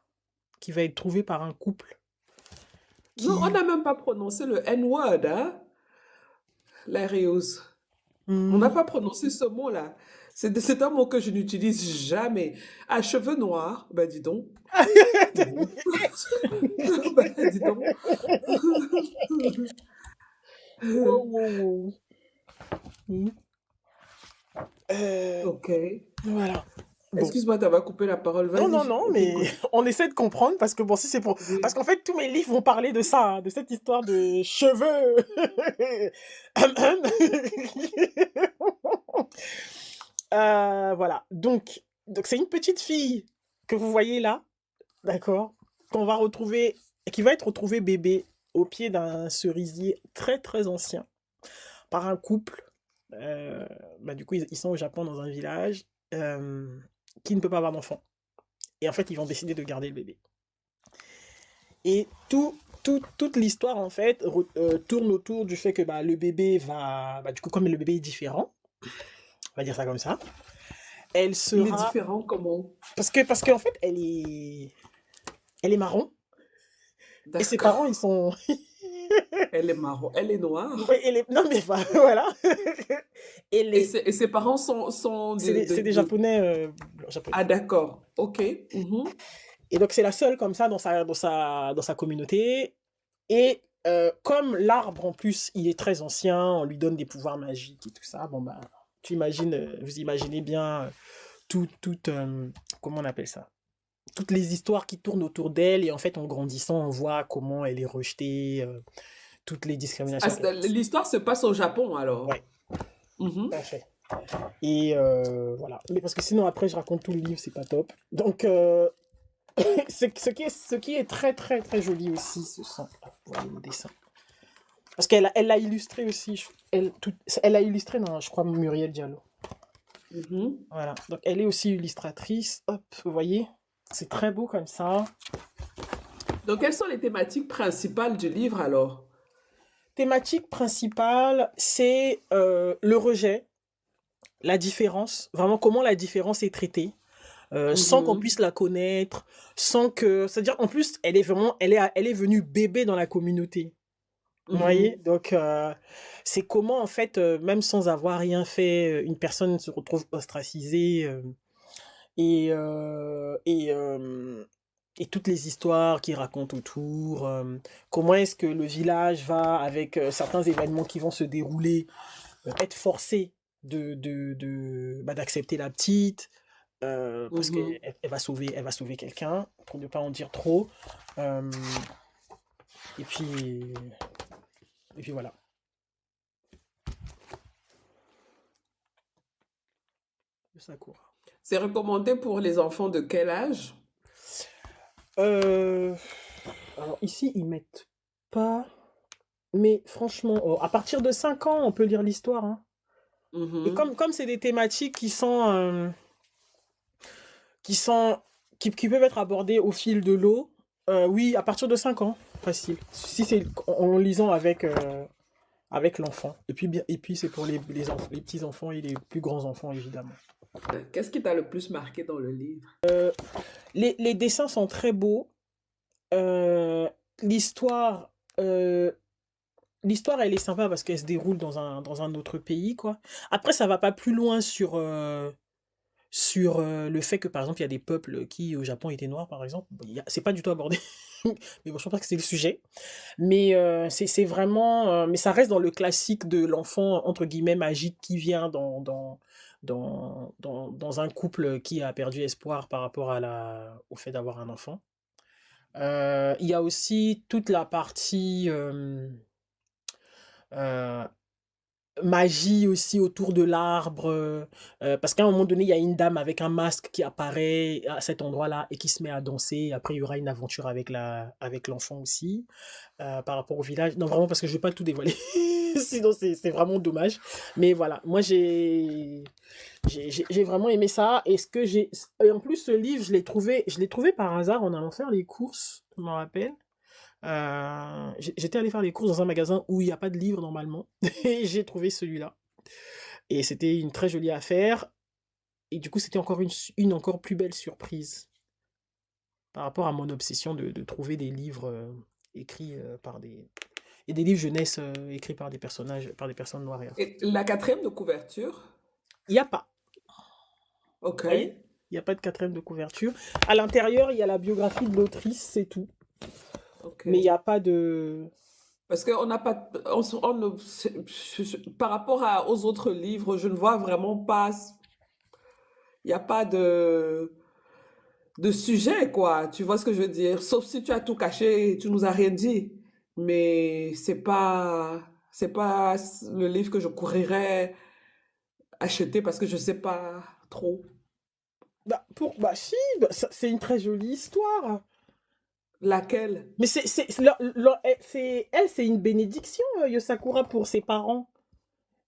qui va être trouvée par un couple Non, on qui. n'a même pas prononcé le N-word, hein, Larios. On n'a Hmm. pas prononcé ce mot-là. C'est un mot que je n'utilise jamais. À cheveux noirs, ben dis donc. Mhm. Ben dis donc. Wow, wow, wow. Hmm. Ok. Voilà. Bon. Excuse-moi d'avoir coupé la parole. Non, non, Vas-y, non, on mais t'écoute. on essaie de comprendre parce que bon, si c'est pour. Parce Oui. qu'en fait, tous mes livres vont parler de ça, hein, de cette histoire de cheveux. Voilà. Donc c'est une petite fille que vous voyez là, d'accord, qu'on va retrouver, qui va être retrouvée bébé au pied d'un cerisier très très ancien par un couple. Euh, du coup, ils sont au Japon dans un village euh, qui ne peut pas avoir d'enfant. Et en fait, ils vont décider de garder le bébé. Et toute l'histoire, en fait, tourne autour du fait que le bébé va. Du coup, comme le bébé est différent, on va dire ça comme ça, elle Il est sera. différent comment? Parce qu'en fait, elle est marron. Et ses parents, D'accord. ils sont. Elle est marron. Elle est noire. Ouais, non, mais voilà. Et Et les. ses parents sont C'est des Japonais, blancs, japonais. Ah, d'accord. Ok. Mhm. Et donc, c'est la seule comme ça dans sa communauté. Et comme l'arbre, en plus, il est très ancien, on lui donne des pouvoirs magiques et tout ça, bon, vous imaginez bien comment on appelle ça? Toutes les histoires qui tournent autour d'elle, et en fait, en grandissant, on voit comment elle est rejetée, toutes les Ah, discriminations qu'elle a. l'histoire se passe au Japon alors. Ouais, Mhm. tout à fait. Et voilà. Mais parce que sinon, après, je raconte tout le livre, c'est pas top. Donc, ce qui est très, très, très joli aussi, ce sont voilà, le dessin. Parce qu'elle l'a illustré aussi. Elle l'a illustré dans, je crois, Muriel Diallo. Mhm. Voilà. Donc, elle est aussi illustratrice. Hop, vous voyez? C'est très beau comme ça. Donc, quelles sont les thématiques principales du livre alors? Thématique principale, c'est le rejet, la différence. Vraiment, comment la différence est traitée. Sans qu'on Mhm. puisse la connaître, sans que. C'est-à-dire, en plus, elle est vraiment. Elle est venue bébé dans la communauté. Vous voyez? Mhm. Donc, c'est comment, en fait, même sans avoir rien fait, une personne se retrouve ostracisée et toutes les histoires qu'il raconte autour. Comment est-ce que le village va, avec certains événements qui vont se dérouler, être forcé d'accepter la petite. Parce qu'elle Mhm. elle va sauver quelqu'un, pour ne pas en dire trop. Euh, et puis, et puis voilà. Ça court. C'est recommandé pour les enfants de quel âge? Euh, alors ici, ils mettent pas. Mais franchement, à partir de 5 ans, on peut lire l'histoire, hein. Et Mhm. comme c'est des thématiques qui sont qui sont, qui peuvent être abordés au fil de l'eau. Oui, à partir de 5 ans, facile. Si c'est en lisant avec l'enfant. Et puis c'est pour les petits enfants et les plus grands enfants, évidemment. Qu'est-ce qui t'a le plus marqué dans le livre? Les dessins sont très beaux. Euh, l'histoire, euh, l'histoire, elle est sympa parce qu'elle se déroule dans un autre pays, quoi. Après, ça va pas plus loin sur le fait que, par exemple, il y a des peuples qui, au Japon, étaient noirs, par exemple. Bon, c'est pas du tout abordé. Mais bon, je pense pas que c'est le sujet. Mais c'est vraiment. Mais ça reste dans le classique de l'enfant, entre guillemets, magique qui vient dans un couple qui a perdu espoir par rapport au fait d'avoir un enfant. Il y a aussi toute la partie euh, magie aussi autour de l'arbre. Parce qu'à un moment donné, il y a une dame avec un masque qui apparaît à cet endroit-là et qui se met à danser. Après, il y aura une aventure avec l'enfant aussi, par rapport au village. Non, vraiment, parce que je ne vais pas tout dévoiler. Sinon, c'est vraiment dommage. Mais voilà, moi, j'ai vraiment aimé ça. Et en plus, ce livre, je l'ai trouvé par hasard en allant faire les courses, je me rappelle. J'étais allé faire les courses dans un magasin où il n'y a pas de livre normalement. Et j'ai trouvé celui-là. Et c'était une très jolie affaire. Et du coup, c'était encore une encore plus belle surprise par rapport à mon obsession de trouver des livres écrits par des... Et des livres jeunesse écrits par des personnages, par des personnes noires et africaines. Et la quatrième de couverture? Il n'y a pas. Ok, Vous voyez? Il n'y a pas de quatrième de couverture. À l'intérieur, il y a la biographie de l'autrice, c'est tout. ok. Mais il n'y a pas de... Parce qu'on n'a pas, par rapport aux autres livres, je ne vois vraiment pas, il n'y a pas de sujet, quoi. Tu vois ce que je veux dire? Sauf si tu as tout caché et tu nous as rien dit. Mais c'est pas le livre que je courrais acheter parce que je sais pas trop. Bah si, c'est une très jolie histoire. Laquelle? Mais c'est une bénédiction, Yosakura, pour ses parents.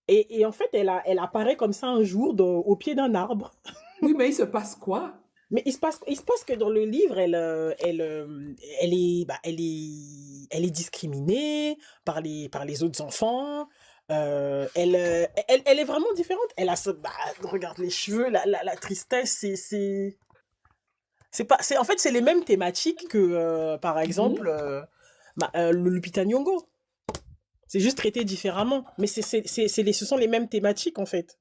Et en fait, elle apparaît comme ça un jour au pied d'un arbre. Oui, mais il se passe quoi? Mais il se passe que dans le livre, elle est discriminée par les autres enfants. Elle est vraiment différente. Regarde les cheveux, la tristesse, en fait, c'est les mêmes thématiques que, par exemple, Mhm. le Lupita Nyong'o. C'est juste traité différemment. Mais ce sont les mêmes thématiques, en fait.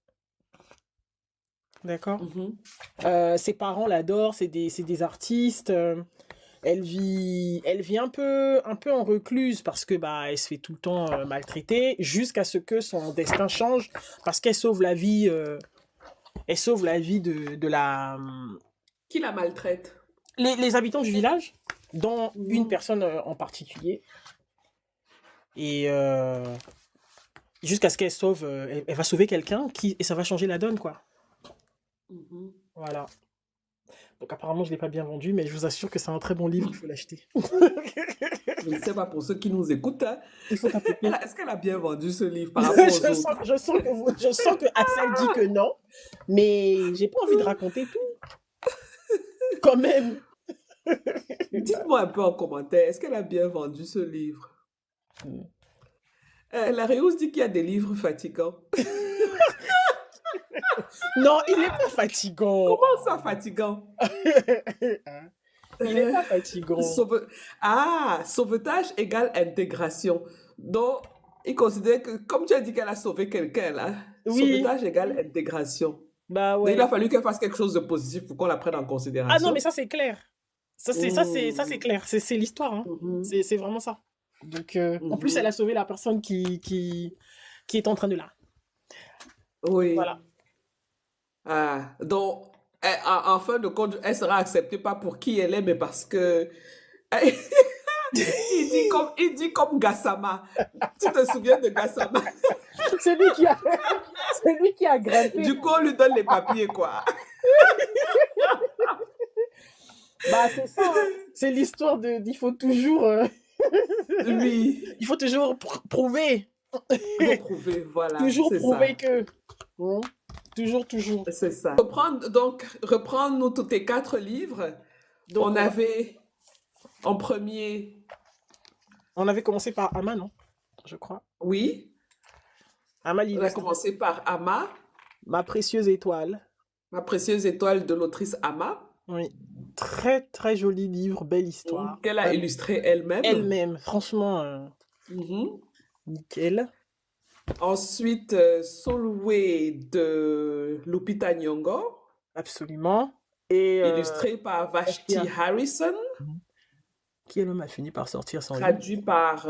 D'accord? Mhm. Ses parents l'adorent, c'est des artistes. Elle vit un peu en recluse parce que bah elle se fait tout le temps maltraiter jusqu'à ce que son destin change parce qu'elle sauve la vie, de Qui la maltraite? les habitants du village, dont une Mhm. personne en particulier. Et jusqu'à ce qu'elle sauve, elle va sauver quelqu'un et ça va changer la donne, quoi. Mhm. Voilà. Donc apparemment, je l'ai pas bien vendu, mais je vous assure que c'est un très bon livre, il faut l'acheter. Je ne sais pas pour ceux qui nous écoutent, hein. Il faut tapoter. Est-ce qu'elle a bien vendu ce livre par rapport aux autres? Je sens que Axel dit que non, mais j'ai pas envie de raconter tout, quand même. Dites-moi un peu en commentaire, est-ce qu'elle a bien vendu ce livre? La Réus dit qu'il y a des livres fatigants. Non, il est pas fatigant. Comment ça, fatigant? Il est Euh, pas fatigant. Sauvetage égale intégration. Donc, il considère que, comme tu as dit qu'elle a sauvé quelqu'un, là, Oui, sauvetage égale intégration. bah Donc, il a ouais. fallu qu'elle fasse quelque chose de positif pour qu'on la prenne en Ah non, mais considération. ça c'est clair. Ça c'est Hmm, clair. C'est l'histoire, hein. mhm, C'est vraiment ça. Donc, en plus, elle mhm. a sauvé la personne qui est en train de là. Voilà. Oui. Donc, en fin de compte, elle sera acceptée pas pour qui elle est, mais parce que il dit comme Gassama. Tu te souviens de Gassama? C'est lui qui a, c'est lui qui a grimpé. Du coup, on lui donne les papiers, quoi. Bah, c'est ça, hein. C'est l'histoire il faut toujours, Oui, il faut toujours prouver. il faut prouver, voilà, Toujours c'est prouver ça. que. Hein. toujours, toujours. C'est ça. Reprendre tous tes 4 livres. Donc, On avait en premier, on avait commencé par Ama, non? Je crois. oui, Ama on a l'illustré. commencé par Ama, Ma précieuse étoile. Ma précieuse étoile de l'autrice Ama, Oui. Très, très joli livre, belle histoire. qu'elle a Vraiment. illustré elle-même. Elle-même, franchement, Mhm. nickel. Ensuite, Solway de Lupita Nyong'o, Absolument. Et illustré par Vashti Bashtia, Harrison, qui elle-même a fini par sortir son livre, traduit par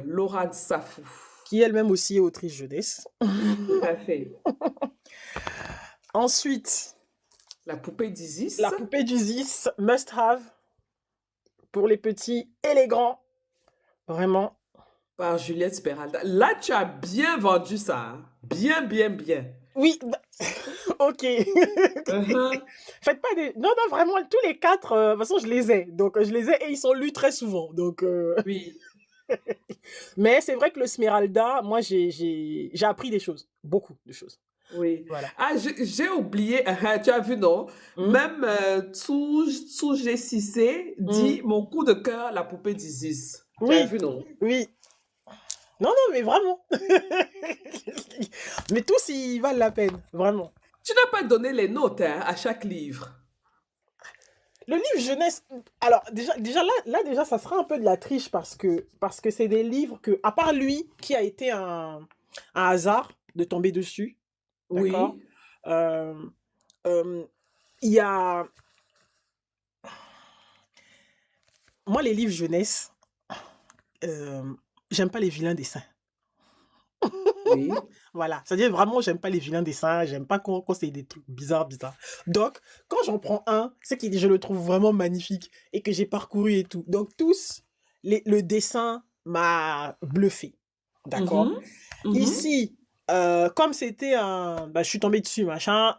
Laura Safou. qui elle-même aussi est autrice jeunesse. Tout à fait. Ensuite, La poupée d'Isis, la poupée d'Isis, must have, pour les petits et les grands. Vraiment. par Juliette Speralda. Là, tu as bien vendu ça. Hein. Bien, bien, bien. Oui, ok. Uh-huh. Faites pas des... Non, non, vraiment, tous les 4, de toute façon, je les ai. Donc, je les ai et ils sont lus très souvent. Donc, Oui, Mais c'est vrai que le Smeralda, moi, j'ai appris des choses. Beaucoup de choses. oui. Voilà. Ah, j'ai oublié. Tu as vu, non? Hmm. Même Tsou G6C dit mon coup de cœur, la poupée d'Isis. Tu as Oui, vu, non? oui. Non, non, mais vraiment. Mais tous, ils valent la peine. Vraiment. Tu n'as pas donné les notes hein, à chaque livre. Le livre jeunesse, alors déjà là déjà ça sera un peu de la triche parce que c'est des livres que à part lui qui a été un hasard de tomber dessus, d'accord. Oui. Euh, euh, il y a moi les livres jeunesse, euh, j'aime pas les vilains dessins. Oui. Voilà, c'est-à-dire vraiment j'aime pas les vilains dessins, j'aime pas quand c'est des trucs bizarres. Donc quand j'en prends un, c'est que je le trouve vraiment magnifique et que j'ai parcouru et tout. Donc tous le dessin m'a bluffé. D'accord. Mhm. Mhm. Ici, comme c'était un... Bah, je suis tombé dessus, machin.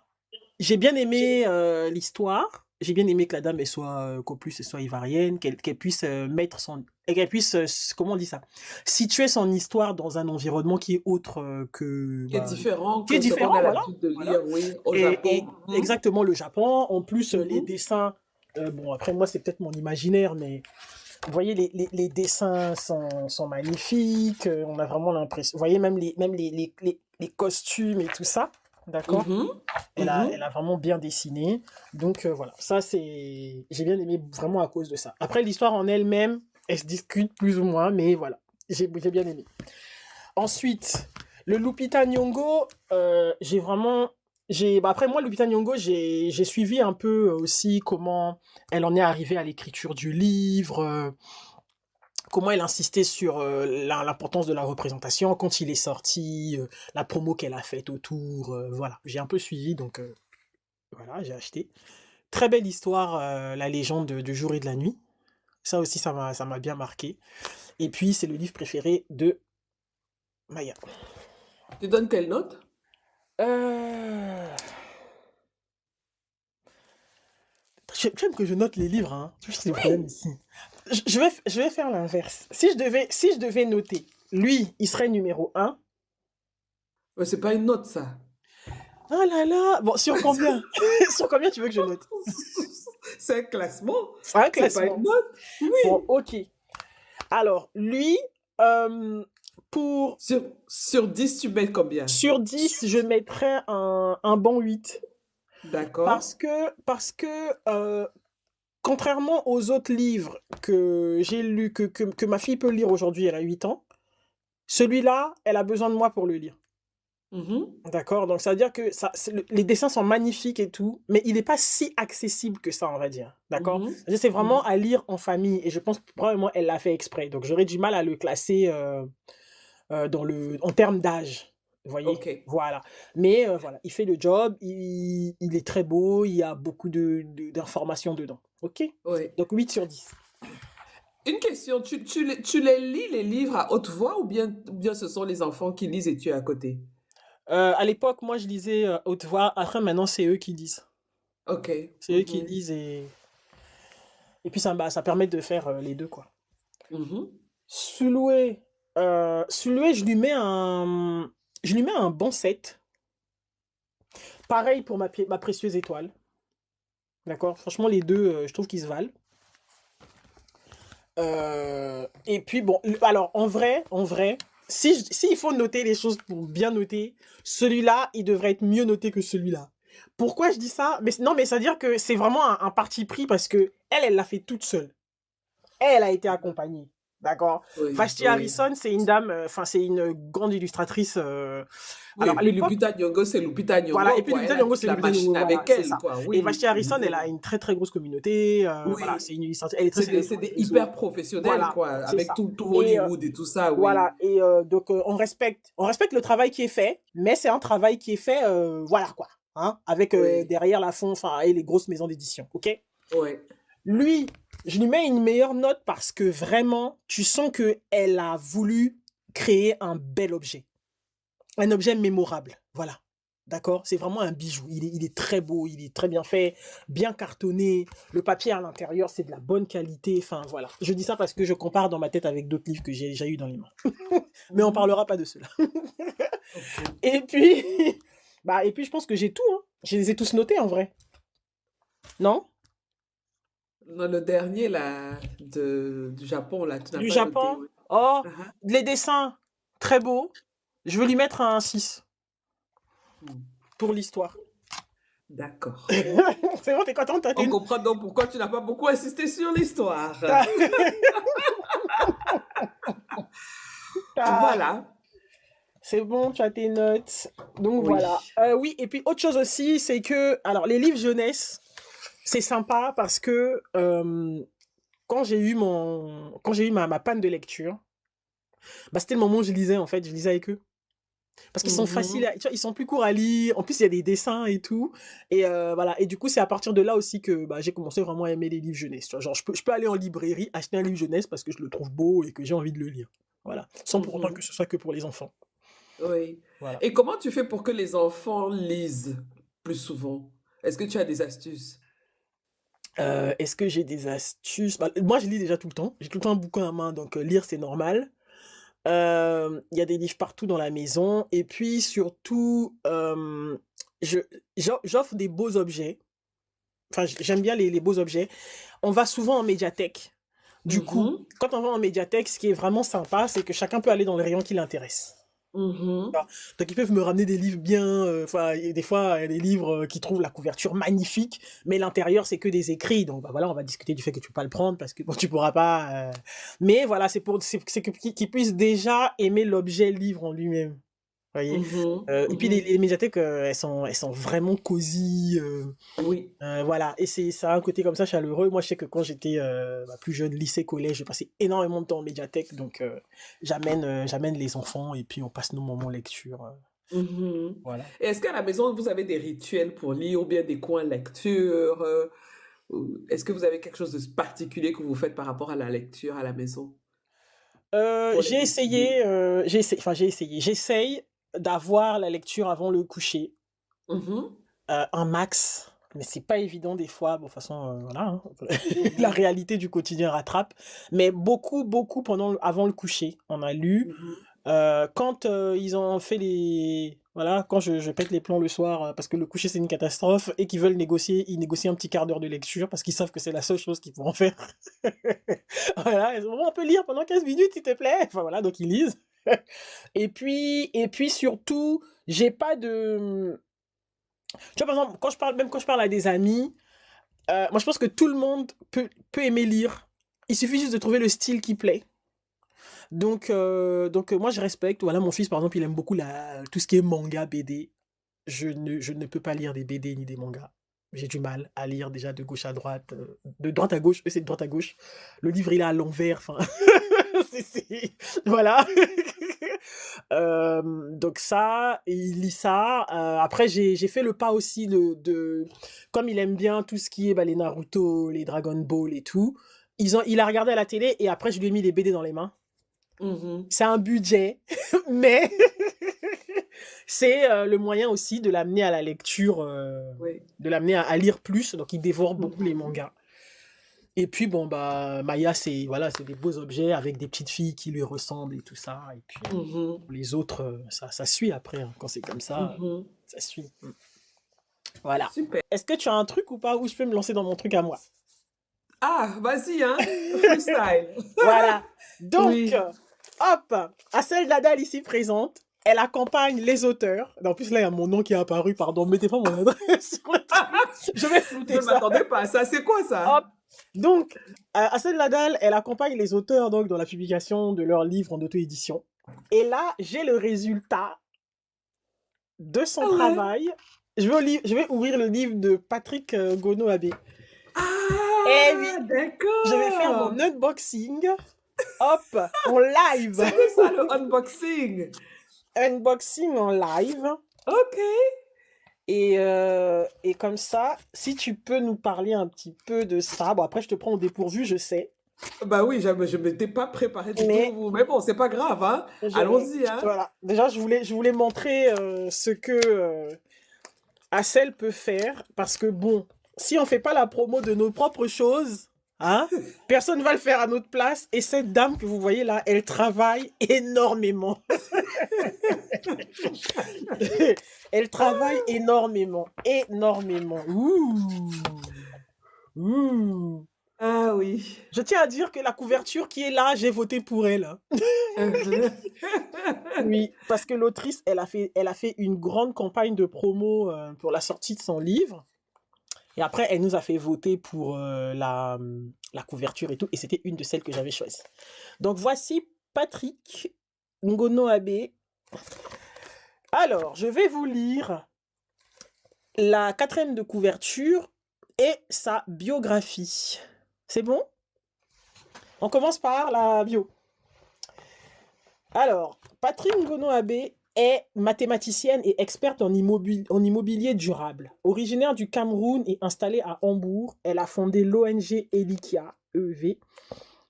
J'ai bien aimé l'histoire. J'ai bien aimé que la dame elle soit qu'au plus elle soit ivoirienne, qu'elle puisse mettre son et qu'elle puisse comment on dit ça, situer son histoire dans un environnement qui est autre que Qui est différent qui est que ce qu'on différent, a voilà, l'habitude de voilà. lire, oui, au Et Japon. Mhm. exactement le Japon. En plus les Mhm. dessins, bon après moi c'est peut-être mon imaginaire, mais vous voyez les dessins sont magnifiques. On a vraiment l'impression. Vous voyez même les costumes et tout ça, d'accord. Mhm. Elle a Mhm. vraiment bien dessiné. Donc voilà, ça c'est... J'ai bien aimé vraiment à cause de ça. Après, l'histoire en elle-même, elle se discute plus ou moins, mais voilà, j'ai bien aimé. Ensuite, le Lupita Nyong'o, j'ai vraiment... Bah, après moi, Lupita Nyong'o, j'ai suivi un peu aussi comment elle en est arrivée à l'écriture du livre, comment elle insistait sur l'importance de la représentation quand il est sorti, la promo qu'elle a faite autour, voilà. J'ai un peu suivi, donc voilà, j'ai acheté. Très belle histoire, la légende du jour et de la nuit. Ça aussi, ça m'a bien marqué. Et puis, c'est le livre préféré de Maya. Tu donnes quelle note? Euh... J'aime que je note les livres, hein. Tu vois, c'est le problème Oui. ici. Je vais faire l'inverse. Si je devais noter, lui, il serait numéro un. Mais c'est pas une note, ça. Oh là là! Bon, sur combien? Sur combien tu veux que je note? C'est un classement. C'est un C'est pas une classement. note. Bon, Oui. ok. Alors, lui, euh, pour Sur 10, tu mets combien? sur 10, je mettrais un bon 8. D'accord. Parce que contrairement aux autres livres que j'ai lus, que ma fille peut lire aujourd'hui, elle a 8 ans, celui-là, elle a besoin de moi pour le lire. Mhm. D'accord? Donc, ça veut dire que les dessins sont magnifiques et tout, mais il n'est pas si accessible que ça, on va dire. D'accord? Mhm. C'est vraiment Mhm. à lire en famille, et je pense que probablement elle l'a fait exprès. Donc, j'aurais du mal à le classer en termes d'âge. Vous voyez? OK. Voilà. Mais voilà, il fait le job, il est très beau, il y a beaucoup d'informations dedans. OK? Oui. Donc 8/10. Une question, tu les lis les livres à haute voix ou bien ce sont les enfants qui lisent et tu es à côté? À l'époque, moi, je lisais haute voix. Après, maintenant, c'est eux qui lisent. OK. C'est eux qui Mhm. lisent et puis ça permet de faire les deux, quoi. Mhm. Sulwe, Sulwe, je lui mets un bon 7. Pareil pour ma précieuse étoile. D'accord? Franchement, les deux, je trouve qu'ils se valent. Et puis bon, alors en vrai, si il faut noter les choses pour bien noter, celui-là, il devrait être mieux noté que celui-là. Pourquoi je dis ça? Mais non, mais c'est-à-dire que c'est vraiment un parti pris parce que elle l'a fait toute seule. Elle a été accompagnée. D'accord? Oui, Vashti oui. Harrison, c'est une dame, enfin, c'est une grande illustratrice. Oui, Alors, et à puis l'époque, Lupita Nyong'o, c'est Lupita voilà, et Nyong'o, puis quoi. Lupita Elle a Nyong'o, toute c'est la Lupita machine Nyong'o, voilà, avec c'est elle, ça. quoi. Et Oui. Vashti Harrison, elle a Mhm. une très très grosse communauté, voilà, Oui. c'est une illustratrice, elle est très célèbre C'est sur les des hyper réseaux, professionnels, voilà, quoi, c'est avec ça. tout Et Hollywood et tout ça, oui. voilà, et donc on respecte le travail qui est fait, mais c'est un travail qui est fait, voilà quoi, hein, avec Oui, derrière la fond, enfin, et les grosses maisons d'édition, ok? oui. Lui, je lui mets une meilleure note parce que vraiment, tu sens que elle a voulu créer un bel objet, un objet mémorable, voilà. D'accord? C'est vraiment un bijou. Il est très beau, il est très bien fait, bien cartonné. Le papier à l'intérieur, c'est de la bonne qualité. Enfin, voilà. Je dis ça parce que je compare dans ma tête avec d'autres livres que j'ai déjà eu dans les mains. Mais on Mhm. parlera pas de cela. Ok. Et puis, et puis je pense que j'ai tout, hein. Je les ai tous notés en vrai. Non? Dans le dernier, là, du Japon, là, tu n'as Du pas noté, Japon. oui. Oh, Ah, ah. les dessins, très beaux. Je veux lui mettre un 6 Hmm. pour l'histoire. D'accord. C'est bon, t'es contente, On comprend donc pourquoi tu n'as pas beaucoup insisté sur l'histoire. t'as- t'as- Voilà. c'est bon, tu as tes notes. Donc voilà. Oui. Oui, et puis autre chose aussi, c'est que, alors les livres jeunesse, c'est sympa parce que quand j'ai eu ma panne de lecture, c'était le moment où je lisais en fait, je lisais avec eux. Parce qu'ils sont faciles, Mhm. tu vois, ils sont plus courts à lire. En plus, il y a des dessins et tout. Et voilà. Et du coup, c'est à partir de là aussi que j'ai commencé vraiment à aimer les livres jeunesse. Tu vois. Genre, je peux aller en librairie, acheter un livre jeunesse parce que je le trouve beau et que j'ai envie de le lire. Voilà. Sans pour autant que Mhm. ce soit que pour les enfants. Oui. Voilà. Et comment tu fais pour que les enfants lisent plus souvent? Est-ce que tu as des astuces? Est-ce que j'ai des astuces? Moi, je lis déjà tout le temps. J'ai tout le temps un bouquin à main, donc lire, c'est normal. Il y a des livres partout dans la maison. Et puis, surtout, je, j'offre des beaux objets. Enfin, j'aime bien les beaux objets. On va souvent en médiathèque. Du coup, Mhm. quand on va en médiathèque, ce qui est vraiment sympa, c'est que chacun peut aller dans le rayon qui l'intéresse. Mhm. Donc ils peuvent me ramener des livres bien, enfin des fois il y a des livres qui trouvent la couverture magnifique, mais l'intérieur c'est que des écrits. Donc voilà, on va discuter du fait que tu peux pas le prendre parce que bon, tu pourras pas. Mais voilà, c'est que qu'ils puissent déjà aimer l'objet livre en lui-même. Voyez. Mhm. Et puis Mhm. les médiathèques, elles sont vraiment cosy. Oui. Voilà, et c'est ça a un côté comme ça chaleureux. Moi, je sais que quand j'étais plus jeune, lycée, collège, je passais énormément de temps en médiathèque, donc j'amène les enfants et puis on passe nos moments lecture. Mhm. Voilà. Et est-ce qu'à la maison, vous avez des rituels pour lire ou bien des coins lecture? Ou est-ce que vous avez quelque chose de particulier que vous faites par rapport à la lecture à la maison pour les motiver? J'essaye d'avoir la lecture avant le coucher, Mhm. un max, mais c'est pas évident des fois. Bon, de toute façon, voilà, hein. La Mhm. réalité du quotidien rattrape, mais beaucoup avant le coucher, on a lu. Mhm. Quand ils ont fait les... Voilà, quand je pète les plombs le soir, parce que le coucher c'est une catastrophe, et qu'ils veulent négocier, ils négocient un petit quart d'heure de lecture, parce qu'ils savent que c'est la seule chose qu'ils pourront faire. Voilà, ils ont, bon, on peut lire pendant 15 minutes, s'il te plaît. Enfin voilà, donc ils lisent. Et puis surtout, j'ai pas de... Tu vois, par exemple, même quand je parle à des amis, moi je pense que tout le monde peut aimer lire. Il suffit juste de trouver le style qui plaît. Donc moi je respecte. Voilà, mon fils par exemple, il aime beaucoup tout ce qui est manga, BD. Je ne peux pas lire des BD ni des mangas. J'ai du mal à lire déjà de gauche à droite, de droite à gauche, eux c'est de droite à gauche. Le livre il est à l'envers, enfin, voilà. Donc ça, il lit ça. Après j'ai fait le pas aussi comme il aime bien tout ce qui est les Naruto, les Dragon Ball et tout. Il a regardé à la télé et après je lui ai mis les BD dans les mains. Mhm. C'est un budget, mais c'est le moyen aussi de l'amener à la lecture, Oui. de l'amener à lire plus. Donc, il dévore beaucoup les Mhm. mangas. Et puis, bon, Maya, c'est voilà, c'est des beaux objets avec des petites filles qui lui ressemblent et tout ça. Et puis, Mhm. pour les autres, ça suit après, hein. Quand c'est comme ça Mhm. suit. Mm. Voilà. Super. Est-ce que tu as un truc ou pas où je peux me lancer dans mon truc à moi? Ah, vas-y, hein. Freestyle. Voilà. Donc, Oui. hop, Assel Nadal ici présente. Elle accompagne les auteurs. En plus, là, il y a mon nom qui est apparu. Pardon, mettez pas mon adresse sur le truc. Je vais Je flouter ne ça. m'attendais pas à ça. C'est quoi Hop. ça? Donc, Assel Nadal, elle accompagne les auteurs donc, dans la publication de leurs livres en auto-édition. Et là, j'ai le résultat de son Ah ouais. travail. Je vais ouvrir le livre de Patrick Gono-Abbé. Eh oui, Ah, je vais faire mon d'accord. unboxing. Hop, en live. C'était ça le unboxing. Unboxing en live. Ok. Et comme ça, si tu peux nous parler un petit peu de ça. Bon, après, je te prends au dépourvu, je sais. Bah oui, je ne m'étais pas préparée du Mais tout. Mais bon, c'est pas grave, hein. je, Allons-y, hein. voilà. Déjà, je voulais montrer ce que Assel peut faire. Parce que bon, si on fait pas la promo de nos propres choses, hein, personne va le faire à notre place. Et cette dame que vous voyez là, elle travaille énormément. Elle travaille énormément. Énormément. Ouh. Ouh. Ah oui. Je tiens à dire que la couverture qui est là, j'ai voté pour elle, hein. Oui, parce que l'autrice, elle a fait une grande campagne de promo pour la sortie de son livre. Et après, elle nous a fait voter pour la couverture et tout. Et c'était une de celles que j'avais choisies. Donc voici Patrick Ngono Abe. Alors, je vais vous lire la quatrième de couverture et sa biographie. C'est bon? On commence par la bio. Alors, Patrick Ngono Abe est mathématicienne et experte en immobilier durable. Originaire du Cameroun et installée à Hambourg, elle a fondé l'ONG Elikia, EV,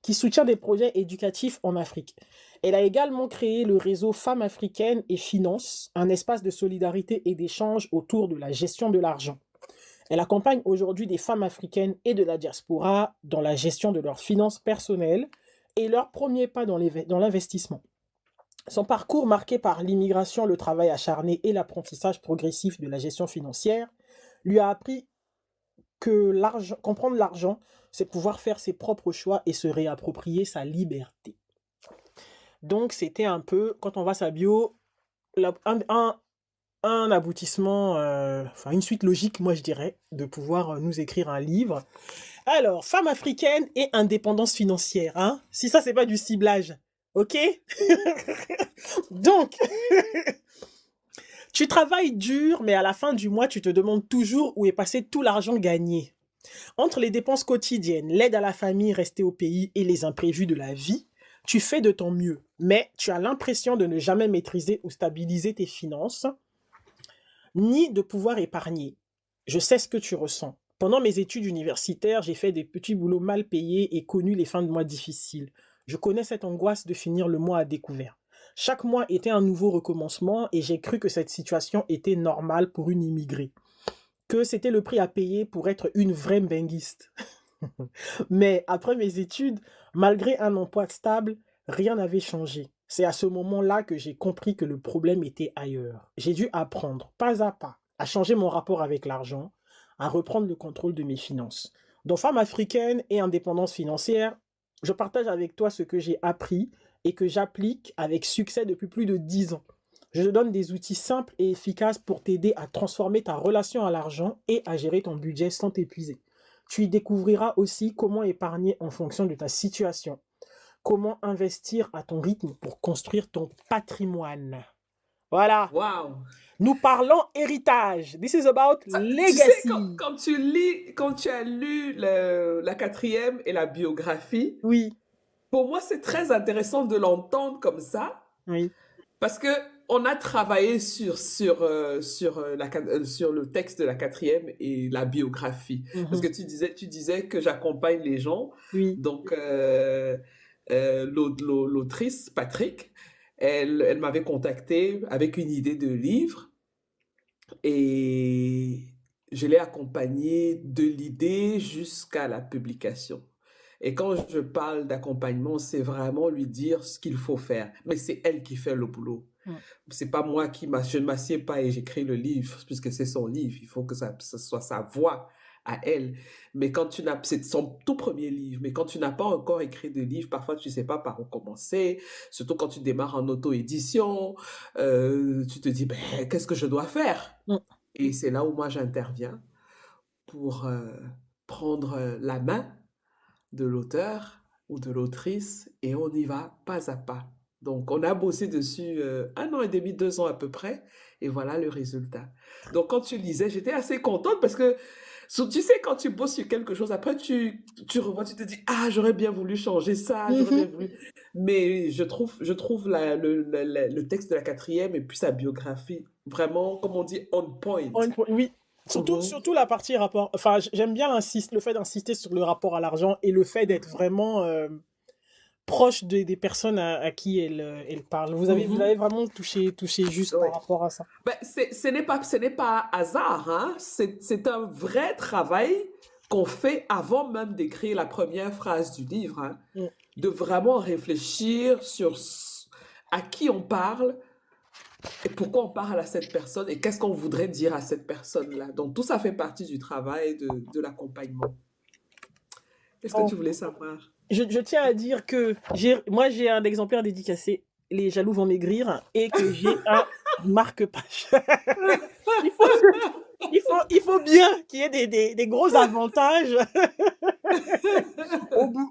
qui soutient des projets éducatifs en Afrique. Elle a également créé le réseau Femmes africaines et Finances, un espace de solidarité et d'échange autour de la gestion de l'argent. Elle accompagne aujourd'hui des femmes africaines et de la diaspora dans la gestion de leurs finances personnelles et leur premier pas dans l'investissement. Son parcours marqué par l'immigration, le travail acharné et l'apprentissage progressif de la gestion financière lui a appris que comprendre l'argent, c'est pouvoir faire ses propres choix et se réapproprier sa liberté. Donc c'était un peu, quand on voit sa bio, un aboutissement, enfin une suite logique, moi je dirais, de pouvoir nous écrire un livre. Alors, femme africaine et indépendance financière, hein? Si ça, c'est pas du ciblage, ok? Donc, tu travailles dur, mais à la fin du mois, tu te demandes toujours où est passé tout l'argent gagné. Entre les dépenses quotidiennes, l'aide à la famille restée au pays et les imprévus de la vie, tu fais de ton mieux, mais tu as l'impression de ne jamais maîtriser ou stabiliser tes finances, ni de pouvoir épargner. Je sais ce que tu ressens. Pendant mes études universitaires, j'ai fait des petits boulots mal payés et connu les fins de mois difficiles. Je connais cette angoisse de finir le mois à découvert. Chaque mois était un nouveau recommencement et j'ai cru que cette situation était normale pour une immigrée. Que c'était le prix à payer pour être une vraie benguiste. Mais après mes études, malgré un emploi stable, rien n'avait changé. C'est à ce moment-là que j'ai compris que le problème était ailleurs. J'ai dû apprendre, pas à pas, à changer mon rapport avec l'argent, à reprendre le contrôle de mes finances. Dans Femme africaine et indépendance financière, je partage avec toi ce que j'ai appris et que j'applique avec succès depuis plus de 10 ans. Je te donne des outils simples et efficaces pour t'aider à transformer ta relation à l'argent et à gérer ton budget sans t'épuiser. Tu y découvriras aussi comment épargner en fonction de ta situation, comment investir à ton rythme pour construire ton patrimoine. Voilà. Waouh. Nous parlons héritage. This is about Tu sais, legacy. quand tu as lu la quatrième et la biographie, Oui, pour moi, c'est très intéressant de l'entendre comme ça, oui. parce que on a travaillé sur le texte de la quatrième et la biographie. Parce que Mhm. tu disais que j'accompagne les gens. Oui. Donc, l'autrice, Patrick, elle m'avait contacté avec une idée de livre et je l'ai accompagnée de l'idée jusqu'à la publication. Et quand je parle d'accompagnement, c'est vraiment lui dire ce qu'il faut faire. Mais c'est elle qui fait le boulot. Mm. C'est pas moi je ne m'assieds pas et j'écris le livre, puisque c'est son livre. Il faut que ça soit sa voix à elle. Mais c'est son tout premier livre. Mais quand tu n'as pas encore écrit de livre, parfois tu sais pas par où commencer. Surtout quand tu démarres en auto-édition, tu te dis, ben, qu'est-ce que je dois faire? Mm. Et c'est là où moi j'interviens pour prendre la main de l'auteur ou de l'autrice et on y va pas à pas. Donc, on a bossé dessus 1 an et demi, 2 ans à peu près, et voilà le résultat. Donc, quand tu lisais, j'étais assez contente parce que, tu sais, quand tu bosses sur quelque chose, après, tu revois, tu te dis, ah, j'aurais bien voulu changer ça, j'aurais bien Mhm. voulu. Mais je trouve le texte de la quatrième et puis sa biographie vraiment, comme on dit, on point. Oui. Mhm. Surtout la partie rapport. Enfin, j'aime bien le fait d'insister sur le rapport à l'argent et le fait d'être vraiment proche des personnes à qui elle parle. Vous Mhm. avez vraiment touché juste par Ouais. rapport à ça. Ben, ce n'est pas hasard, hein. C'est un vrai travail qu'on fait avant même d'écrire la première phrase du livre, hein. Mm. De vraiment réfléchir sur à qui on parle et pourquoi on parle à cette personne et qu'est-ce qu'on voudrait dire à cette personne-là. Donc tout ça fait partie du travail de l'accompagnement. Qu'est-ce que Oh. tu voulais savoir? Je tiens à dire que moi j'ai un exemplaire dédicacé, Les jaloux vont maigrir, et que j'ai un marque-page. il faut, il faut bien qu'il y ait des gros avantages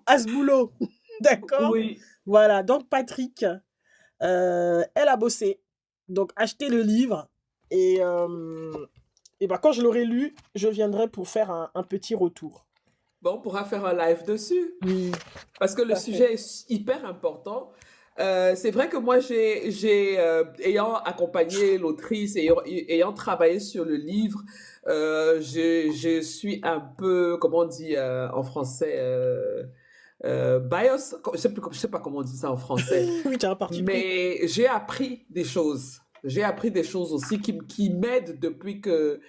à ce boulot. D'accord? Oui. Voilà, donc Patrick, elle a bossé. Donc achetez le livre et ben, quand je l'aurai lu, je viendrai pour faire un petit retour. Bon, on pourra faire un live dessus. Oui, Parce que tout le à fait. sujet est hyper important. C'est vrai que moi, ayant accompagné l'autrice et ayant travaillé sur le livre, je suis un peu, comment on dit en français, bias, je sais pas comment on dit ça en français, Oui, tu as un parti pris. mais j'ai appris des choses. J'ai appris des choses aussi qui m'aident depuis que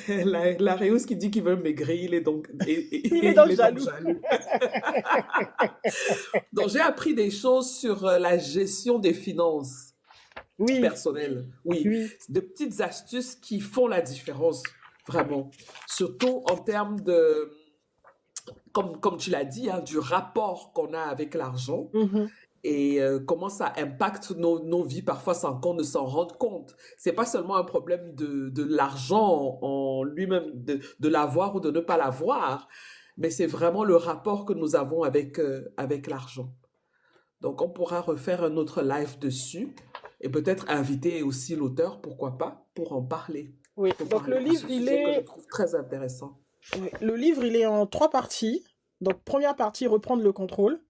la Réus qui dit qu'il veut maigrir, Il est et dans il le est donc jaloux. jaloux. Donc, j'ai appris des choses sur la gestion des finances Oui, personnelles. Oui, oui. de petites astuces qui font la différence, vraiment. Surtout en termes de, comme tu l'as dit, hein, du rapport qu'on a avec l'argent Mhm. et comment ça impacte nos vies parfois sans qu'on ne s'en rende compte. C'est pas seulement un problème de l'argent en lui-même, de l'avoir ou de ne pas l'avoir, mais c'est vraiment le rapport que nous avons avec l'argent. Donc, on pourra refaire un autre live dessus et peut-être inviter aussi l'auteur, pourquoi pas, pour en parler, Oui. pour Donc parler de ce sujet que je trouve très intéressant. oui, le livre, il est en 3 parties. Donc première partie, reprendre le contrôle,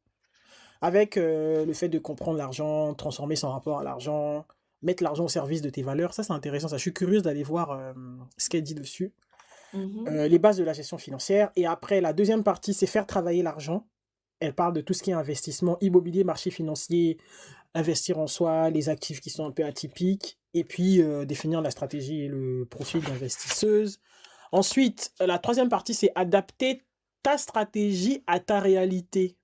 avec le fait de comprendre l'argent, transformer son rapport à l'argent, mettre l'argent au service de tes valeurs. Ça, c'est intéressant. Ça, je suis curieuse d'aller voir ce qu'elle dit dessus. Mhm. Les bases de la gestion financière. Et après, la deuxième partie, c'est faire travailler l'argent. Elle parle de tout ce qui est investissement immobilier, marché financier, investir en soi, les actifs qui sont un peu atypiques, et puis définir la stratégie et le profil d'investisseuse. Ensuite, la troisième partie, c'est adapter ta stratégie à ta réalité.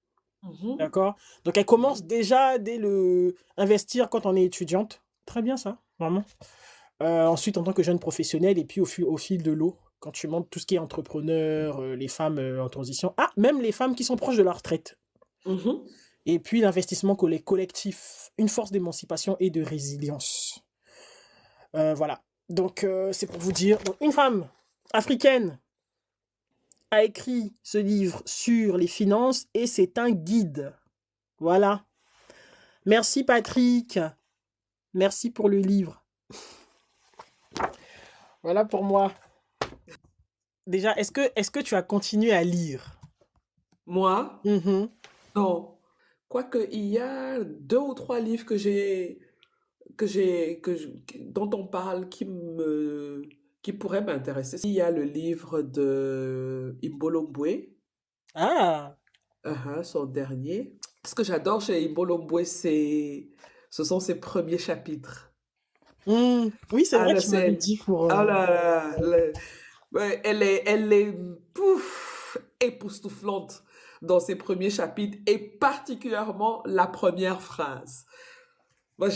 Mhm. D'accord? Donc, elle commence déjà dès le investir quand on est étudiante. Très bien, ça, vraiment. Ensuite, en tant que jeune professionnel, et puis au fil de l'eau, quand tu montes tout ce qui est entrepreneur, les femmes en transition, ah, même les femmes qui sont proches de la retraite. Mhm. Et puis l'investissement collectif, une force d'émancipation et de résilience. Voilà. Donc, c'est pour vous dire, donc, une femme africaine a écrit ce livre sur les finances et c'est un guide. Voilà. Merci Patrick. Merci pour le livre. Voilà pour moi. Déjà, est-ce que tu as continué à lire? Moi, Mhm. non. Quoique, il y a 2 ou 3 livres dont on parle qui pourraient m'intéresser. Il y a le livre de Imbolombwe, Ah. son dernier. Ce que j'adore chez Imbolombwe, ce sont ses premiers chapitres. Oui, c'est Ah vrai, là, tu m'avais c'est... dit pour... Ah là là, ouais, elle est époustouflante dans ses premiers chapitres et particulièrement la première phrase. Moi,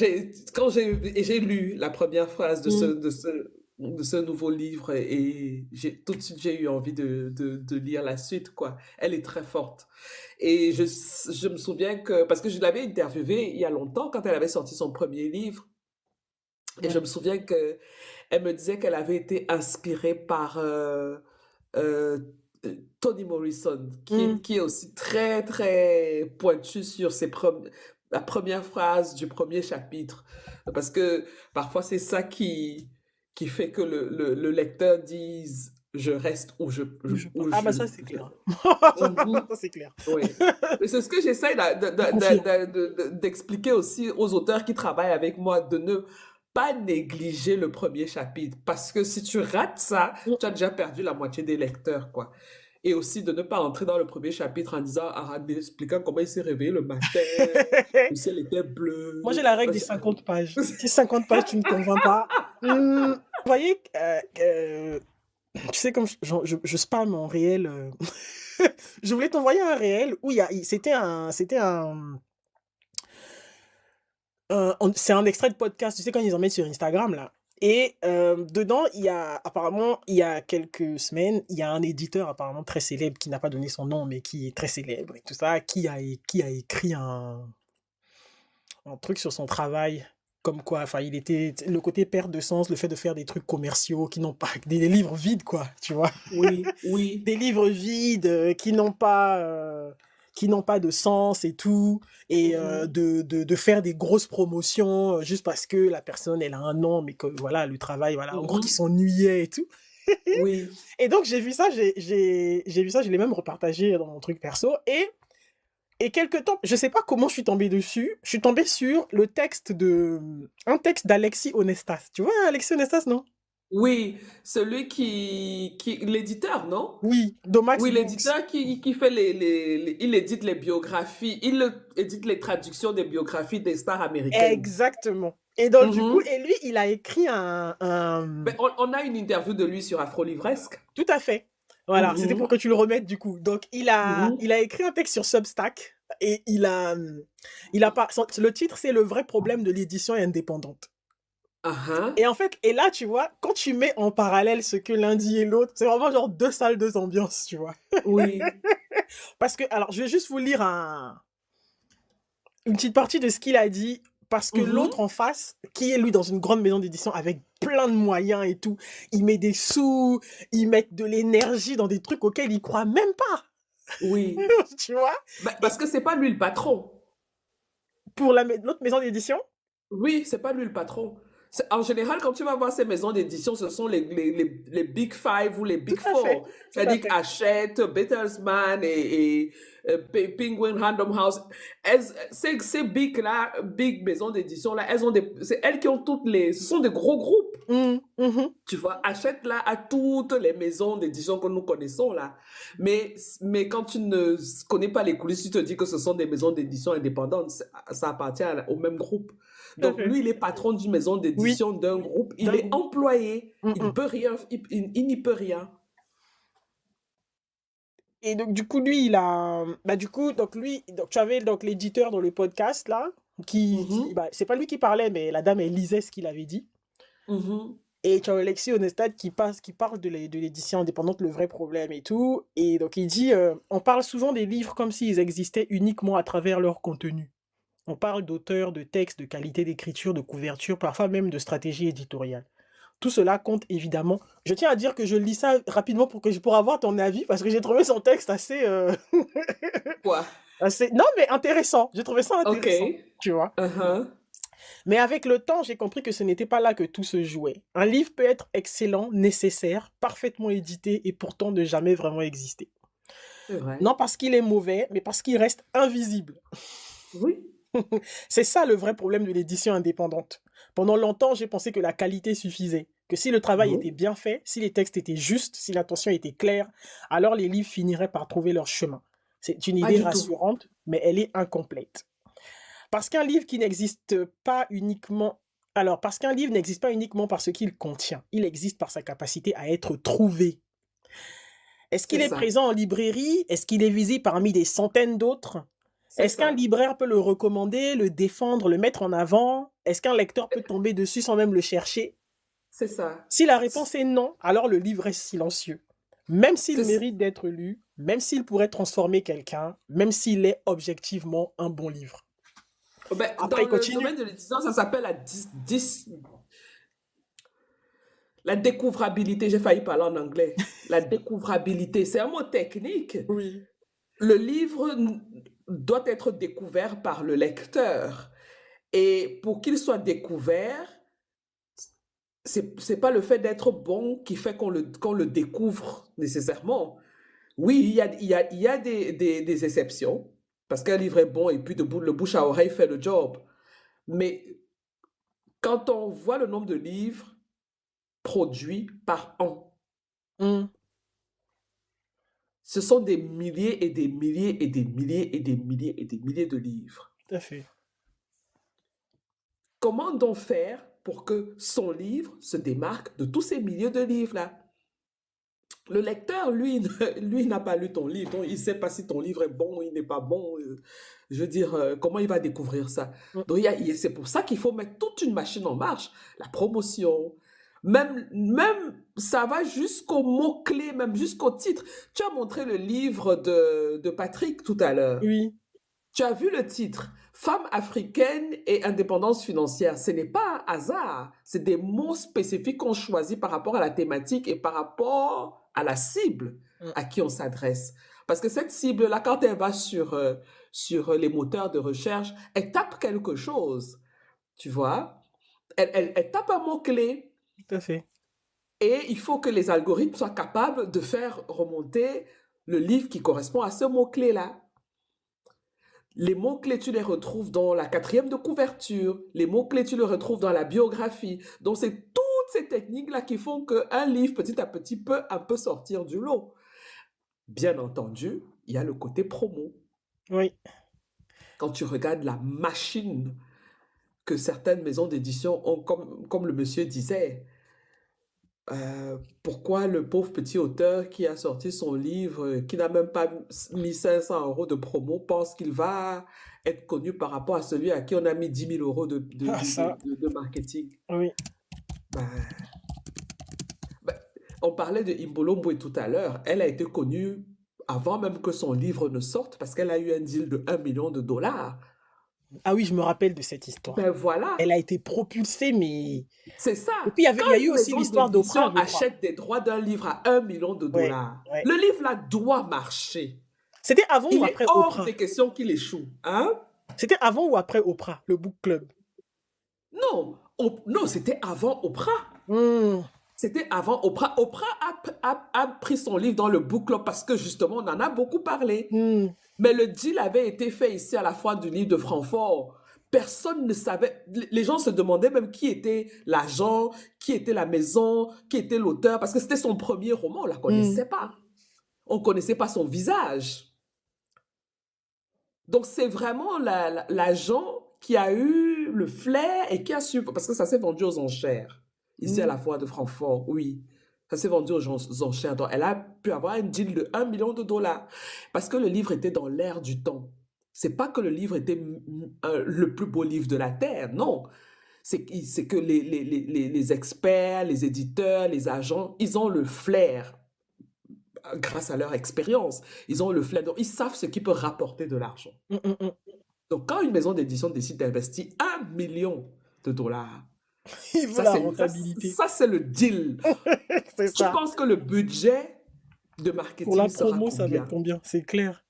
quand j'ai lu la première phrase Mm. de ce nouveau livre et tout de suite, j'ai eu envie de lire la suite, quoi. Elle est très forte. Et je me souviens que, parce que je l'avais interviewée il y a longtemps quand elle avait sorti son premier livre, et je Ouais. me souviens que elle me disait qu'elle avait été inspirée par euh, Toni Morrison, Mm. qui est aussi très, très pointu sur la première phrase du premier chapitre. Parce que parfois, c'est ça qui fait que le lecteur dise je reste ou Ah bah je... ça c'est clair. Mhm. Ça c'est clair. Oui. Mais c'est ce que j'essaie Je confirme. d'expliquer aussi aux auteurs qui travaillent avec moi, de ne pas négliger le premier chapitre. Parce que si tu rates ça, tu as déjà perdu la moitié des lecteurs, quoi. Et aussi de ne pas entrer dans le premier chapitre en disant, en expliquant comment il s'est réveillé le matin, le ciel était Moi, j'ai bleu. la règle des 50 pages. Si 50 pages, tu ne me convaincs pas. Vous voyez, tu sais, comme je spam mon réel. Je voulais t'envoyer un réel où c'est un extrait de podcast, tu sais, quand ils en mettent sur Instagram, là. Et dedans, apparemment, il y a quelques semaines, il y a un éditeur apparemment très célèbre qui n'a pas donné son nom, mais qui est très célèbre et tout ça, qui a écrit un truc sur son travail, comme quoi, enfin, il était le côté perte de sens, le fait de faire des trucs commerciaux qui n'ont pas des livres vides, quoi, tu vois, Oui, oui. des livres vides qui n'ont pas de sens et tout, et Mhm, de faire des grosses promotions juste parce que la personne elle a un nom, mais que voilà le travail, voilà, en gros qui mhm. s'ennuyait et tout. Oui. Et donc j'ai vu ça, j'ai vu ça, je l'ai même repartagé dans mon truc perso et quelque temps, je sais pas comment je suis tombée dessus, je suis tombée sur un texte d'Alexis Onestas. Tu vois Alexis Onestas, non? Oui, celui l'éditeur, non? Oui, Domax Oui, Books. l'éditeur qui fait il édite les biographies, édite les traductions des biographies des stars américaines. Exactement. Et donc du coup, Mhm. et lui, il a écrit Ben, on a une interview de lui sur Afro-Livresque. tout à fait. Voilà, c'était pour Mhm, que tu le remettes du coup. Donc mhm. il a écrit un texte sur Substack et il a pas, le titre c'est Le vrai problème de l'édition indépendante. Ah, ah. Et en fait, et là, tu vois, quand tu mets en parallèle ce que l'un dit et l'autre, c'est vraiment genre deux salles, deux ambiances, tu vois. Oui. Parce que, alors, je vais juste vous lire une petite partie de ce qu'il a dit, parce que Mhm. l'autre en face, qui est lui dans une grande maison d'édition avec plein de moyens et tout, il met des sous, il met de l'énergie dans des trucs auxquels il croit même pas, Oui. tu vois. Ben, Et parce que c'est pas lui le patron. pour l'autre maison d'édition, Oui, c'est pas lui le patron. En général, quand tu vas voir ces maisons d'édition, ce sont les Big Five ou les tout Big à fait, Four. tout à C'est-à-dire fait. qu'Hachette, Bertelsmann Penguin Random House. Ces big maisons d'édition-là, c'est elles qui ont ce sont des gros groupes. Mhm. Tu vois, Hachette là à toutes les maisons d'édition que nous connaissons là. Mais quand tu ne connais pas les coulisses, tu te dis que ce sont des maisons d'édition indépendantes. Ça appartient au même groupe. Tout à Donc fait. lui, il est patron d'une maison Oui, d'édition, d'un groupe. Il d'un est groupe. employé. Il Mhm. peut rien. Il n'y peut rien. Et donc, du coup, lui, bah, du coup, donc, lui, donc, tu avais donc l'éditeur dans le podcast, là, Mhm, bah, c'est pas lui qui parlait, mais la dame, elle lisait ce qu'il avait dit. mhm. Et tu as Alexis Onestad qui parle de l'édition indépendante, le vrai problème et tout. Et donc, il dit on parle souvent des livres comme s'ils existaient uniquement à travers leur contenu. On parle d'auteurs, de textes, de qualité d'écriture, de couverture, parfois même de stratégie éditoriale. Tout cela compte évidemment. Je tiens à dire que je lis ça rapidement pour avoir ton avis, parce que j'ai trouvé son texte assez, Quoi? non, mais intéressant. J'ai trouvé ça Ok. intéressant, tu vois. Uh-huh. Mais avec le temps, j'ai compris que ce n'était pas là que tout se jouait. Un livre peut être excellent, nécessaire, parfaitement édité et pourtant ne jamais vraiment exister. C'est vrai. Non parce qu'il est mauvais, mais parce qu'il reste invisible. Oui. C'est ça le vrai problème de l'édition indépendante. Pendant longtemps, j'ai pensé que la qualité suffisait, que si le travail était Mhm. bien fait, si les textes étaient justes, si l'intention était claire, alors les livres finiraient par trouver leur chemin. C'est une Pas idée du tout. rassurante, mais elle est incomplète. Parce qu'un livre qui n'existe pas uniquement... Alors, parce qu'un livre n'existe pas uniquement par ce qu'il contient, il existe par sa capacité à être trouvé. Est-ce C'est qu'il est ça. présent en librairie? Est-ce qu'il est visible parmi des centaines d'autres? c'est Est-ce qu'un ça. libraire peut le recommander, le défendre, le mettre en avant? Est-ce qu'un lecteur peut tomber dessus sans même le chercher? C'est ça. Si la réponse est non, alors le livre reste silencieux. Même s'il C'est- mérite d'être lu, même s'il pourrait transformer quelqu'un, même s'il est objectivement un bon livre. Ben, Après, dans il le continue. domaine de l'édition, ça s'appelle la découvrabilité. J'ai failli parler en anglais. La découvrabilité, c'est un mot technique. Oui. Le livre doit être découvert par le lecteur. Et pour qu'il soit découvert, c'est pas le fait d'être bon qui fait qu'on le découvre nécessairement. Oui, il y a des exceptions, parce qu'un livre est bon et puis le bouche à oreille fait le job. Mais quand on voit le nombre de livres produits par an, Mm, ce sont des milliers et des milliers et des milliers et des milliers et des milliers de livres. tout à fait. Comment donc faire pour que son livre se démarque de tous ces milliers de livres-là? Le lecteur, lui, lui n'a pas lu ton livre, donc il ne sait pas si ton livre est bon ou il n'est pas bon. Je veux dire, comment il va découvrir ça? Mm, Donc, c'est pour ça qu'il faut mettre toute une machine en marche. La promotion, même ça va jusqu'aux mots-clés, même jusqu'au titre. Tu as montré le livre de Patrick tout à l'heure. Oui. Tu as vu le titre, Femmes africaines et indépendance financière. Ce n'est pas un hasard. C'est des mots spécifiques qu'on choisit par rapport à la thématique et par rapport à la cible Mm, à qui on s'adresse. Parce que cette cible-là, quand elle va sur les moteurs de recherche, elle tape quelque chose, tu vois. Elle tape un mot-clé tout à fait. et il faut que les algorithmes soient capables de faire remonter le livre qui correspond à ce mot-clé-là. Les mots-clés, tu les retrouves dans la quatrième de couverture. Les mots-clés, tu les retrouves dans la biographie. Donc, c'est toutes ces techniques-là qui font qu'un livre, petit à petit, peut un peu sortir du lot. Bien entendu, il y a le côté promo. Oui. Quand tu regardes la machine que certaines maisons d'édition ont, comme le monsieur disait, pourquoi le pauvre petit auteur qui a sorti son livre, qui n'a même pas mis 500 euros de promo, pense qu'il va être connu par rapport à celui à qui on a mis 10 000 euros Ah, ça. de marketing? Oui. Ben, ben, on parlait de Imbolombo tout à l'heure. Elle a été connue avant même que son livre ne sorte parce qu'elle a eu un deal de 1 million de dollars. Ah oui, je me rappelle de cette histoire. Ben voilà, Elle a été propulsée, mais... c'est ça. Et puis, il y a Quand eu une aussi maison l'histoire d'édition d'Oprah, je crois. achète des droits d'un livre à 1 million de Ouais, dollars, ouais. le livre-là doit marcher. C'était avant ou Il est après hors Oprah? des questions qu'il échoue. Hein? C'était avant ou après Oprah, le book club? Non, non, c'était avant Oprah. Hmm, C'était avant Oprah. Oprah a pris son livre dans le book club parce que justement, on en a beaucoup parlé. hmm, Mais le deal avait été fait ici à la foire du livre de Francfort. Personne ne savait. Les gens se demandaient même qui était l'agent, qui était la maison, qui était l'auteur, parce que c'était son premier roman, on ne la hmm. connaissait pas. On ne connaissait pas son visage. Donc, c'est vraiment l'agent qui a eu le flair et qui a su, parce que ça s'est vendu aux enchères, ici à Hmm. la foire de Francfort, oui. Ça s'est vendu aux enchères. Donc, elle a pu avoir un deal de 1 million de dollars. Parce que le livre était dans l'air du temps. C'est pas que le livre était le plus beau livre de la Terre, non. C'est que les experts, les éditeurs, les agents, ils ont le flair grâce à leur expérience. Ils ont le flair, donc ils savent ce qui peut rapporter de l'argent. Hmm, hmm, hmm. Donc, quand une maison d'édition décide d'investir 1 million de dollars, Il veut la rentabilité. ça c'est le deal. C'est Tu ça. penses que le budget de Pour la marketing sera promo, ça va être combien? combien? C'est clair.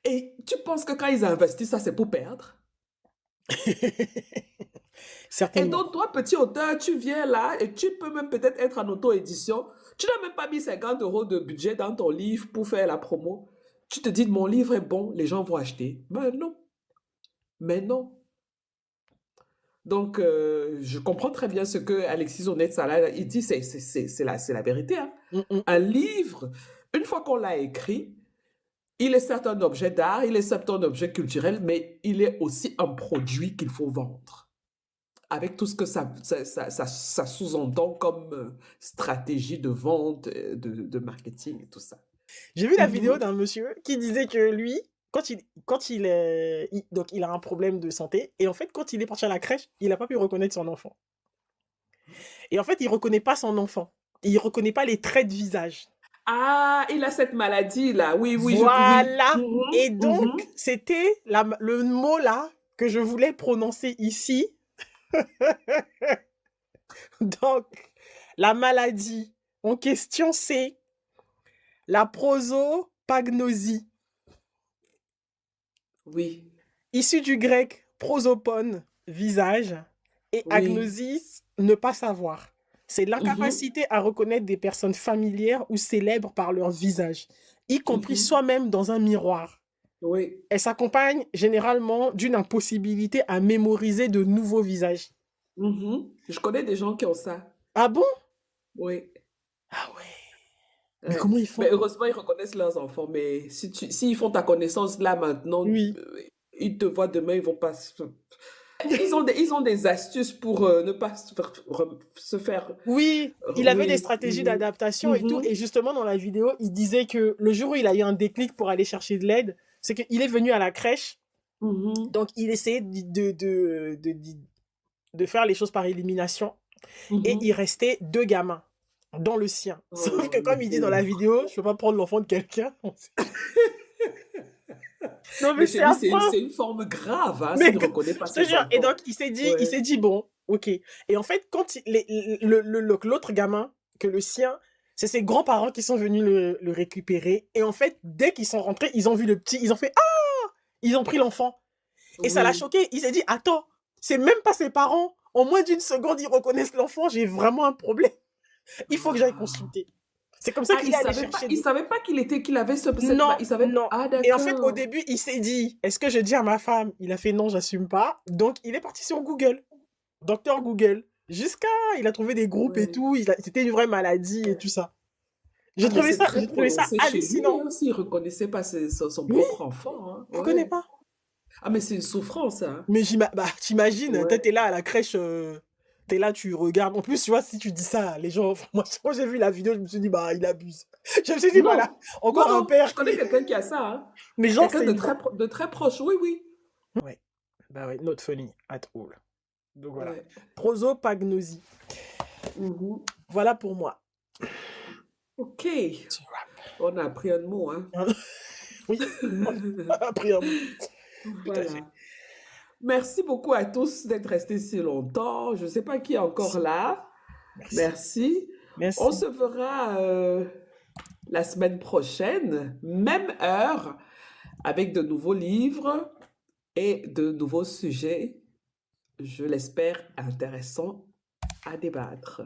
Et tu penses que quand ils investissent, ça c'est pour perdre? Et Certainement. donc, toi, petit auteur, tu viens là et tu peux même peut-être être en auto-édition. Tu n'as même pas mis 50 euros de budget dans ton livre pour faire la promo. Tu te dis, mon livre est bon, les gens vont acheter. Ben non, mais non. Donc, je comprends très bien ce que Alexis Honnête-Sala, il dit, c'est la vérité. Hein. Hmm, hmm. Un livre, une fois qu'on l'a écrit, il est certes un objet d'art, il est certes un objet culturel, mais il est aussi un produit qu'il faut vendre. Avec tout ce que ça sous-entend comme stratégie de vente, de marketing et tout ça. J'ai vu la vidéo Mhm. d'un monsieur qui disait que lui, donc il a un problème de santé. Et en fait, quand il est parti à la crèche, il n'a pas pu reconnaître son enfant. Et en fait, il reconnaît pas son enfant. Il reconnaît pas les traits de visage. Ah, il a cette maladie-là. Oui, oui, oui. Voilà. Et Mhm, donc, mhm. c'était le mot là que je voulais prononcer ici. Donc, la maladie en question, c'est la prosopagnosie, Oui, issue du grec prosopone, visage, et oui. agnosis, ne pas savoir. C'est Mhm, l'incapacité à reconnaître des personnes familières ou célèbres par leur visage, y compris mhm. soi-même dans un miroir. Oui. Elle s'accompagne généralement d'une impossibilité à mémoriser de nouveaux visages. Mhm. Je connais des gens qui ont ça. Ah bon? Oui. Ah ouais. Mais Ouais. comment ils Mais font? heureusement, ils reconnaissent leurs enfants. Mais s'ils font ta connaissance là maintenant, Oui. ils te voient demain, ils vont pas. Ils ont des astuces pour ne pas se faire Oui, il avait des oui. stratégies Mhm. d'adaptation et tout. Mhm. Et justement, dans la vidéo, il disait que le jour où il a eu un déclic pour aller chercher de l'aide, c'est qu'il est venu à la crèche. Mhm. Donc, il essayait de faire les choses par élimination. Et il Mhm. restait deux gamins dans le sien. Sauf que Oh, le comme il dit dans la pauvre. vidéo, je peux pas prendre l'enfant de quelqu'un. Non, mais Mais c'est chez lui, affreux. c'est une forme grave, hein, s'il Mais ne reconnaît pas je te ses jure. Et donc, enfants. il Ouais. s'est dit, bon, ok. Et en fait, quand l'autre gamin, que le sien, c'est ses grands-parents qui sont venus le récupérer. Et en fait, dès qu'ils sont rentrés, ils ont vu le petit, ils ont fait, ah! Ils ont pris l'enfant. Et ça l'a Oui. choqué. Il s'est dit, attends, c'est même pas ses parents. En moins d'une seconde, ils reconnaissent l'enfant. J'ai vraiment un problème. Il faut que j'aille Ah, consulter. C'est comme ça ah, qu'il est allé chercher il de... savait pas qu'il avait Non, il savait pas. non. Ah, Et en fait, au d'accord. début, il s'est dit, est-ce que je dis à ma femme? Il a fait non, j'assume pas. Donc, il est parti sur Google. Docteur Google. Jusqu'à, il a trouvé des groupes et Ouais. tout. C'était une vraie maladie et tout ça. Ah, mais c'est très J'ai trouvé ça prononcé chez lui, hallucinant. hein, s'il reconnaissait pas son Oui, propre enfant, hein. tu connais Ouais. pas. Ah, mais c'est une souffrance, hein. Mais bah, t'imagines, Ouais. t'es là à la crèche, t'es là, tu regardes. En plus, tu vois, si tu dis ça, les gens, moi, quand j'ai vu la vidéo, je me suis dit, bah, il abuse. Je me suis dit, Non, voilà, non, encore un non, je père connais qui. quelqu'un qui a ça, hein. Mais genre, Quelqu'un c'est. de très proche, oui, oui. Ouais. Bah ouais, not funny at all. Donc voilà. Ouais. Prosopagnosie. Mhm. Voilà pour moi. Ok, Tu on a appris un mot, hein. vois. Oui, on a appris un mot. Tout à fait. Voilà. Merci beaucoup à tous d'être restés si longtemps. Je ne sais pas qui est encore Merci. là. Merci. Merci. On Merci. se verra la semaine prochaine, même heure, avec de nouveaux livres et de nouveaux sujets, je l'espère, intéressants à débattre.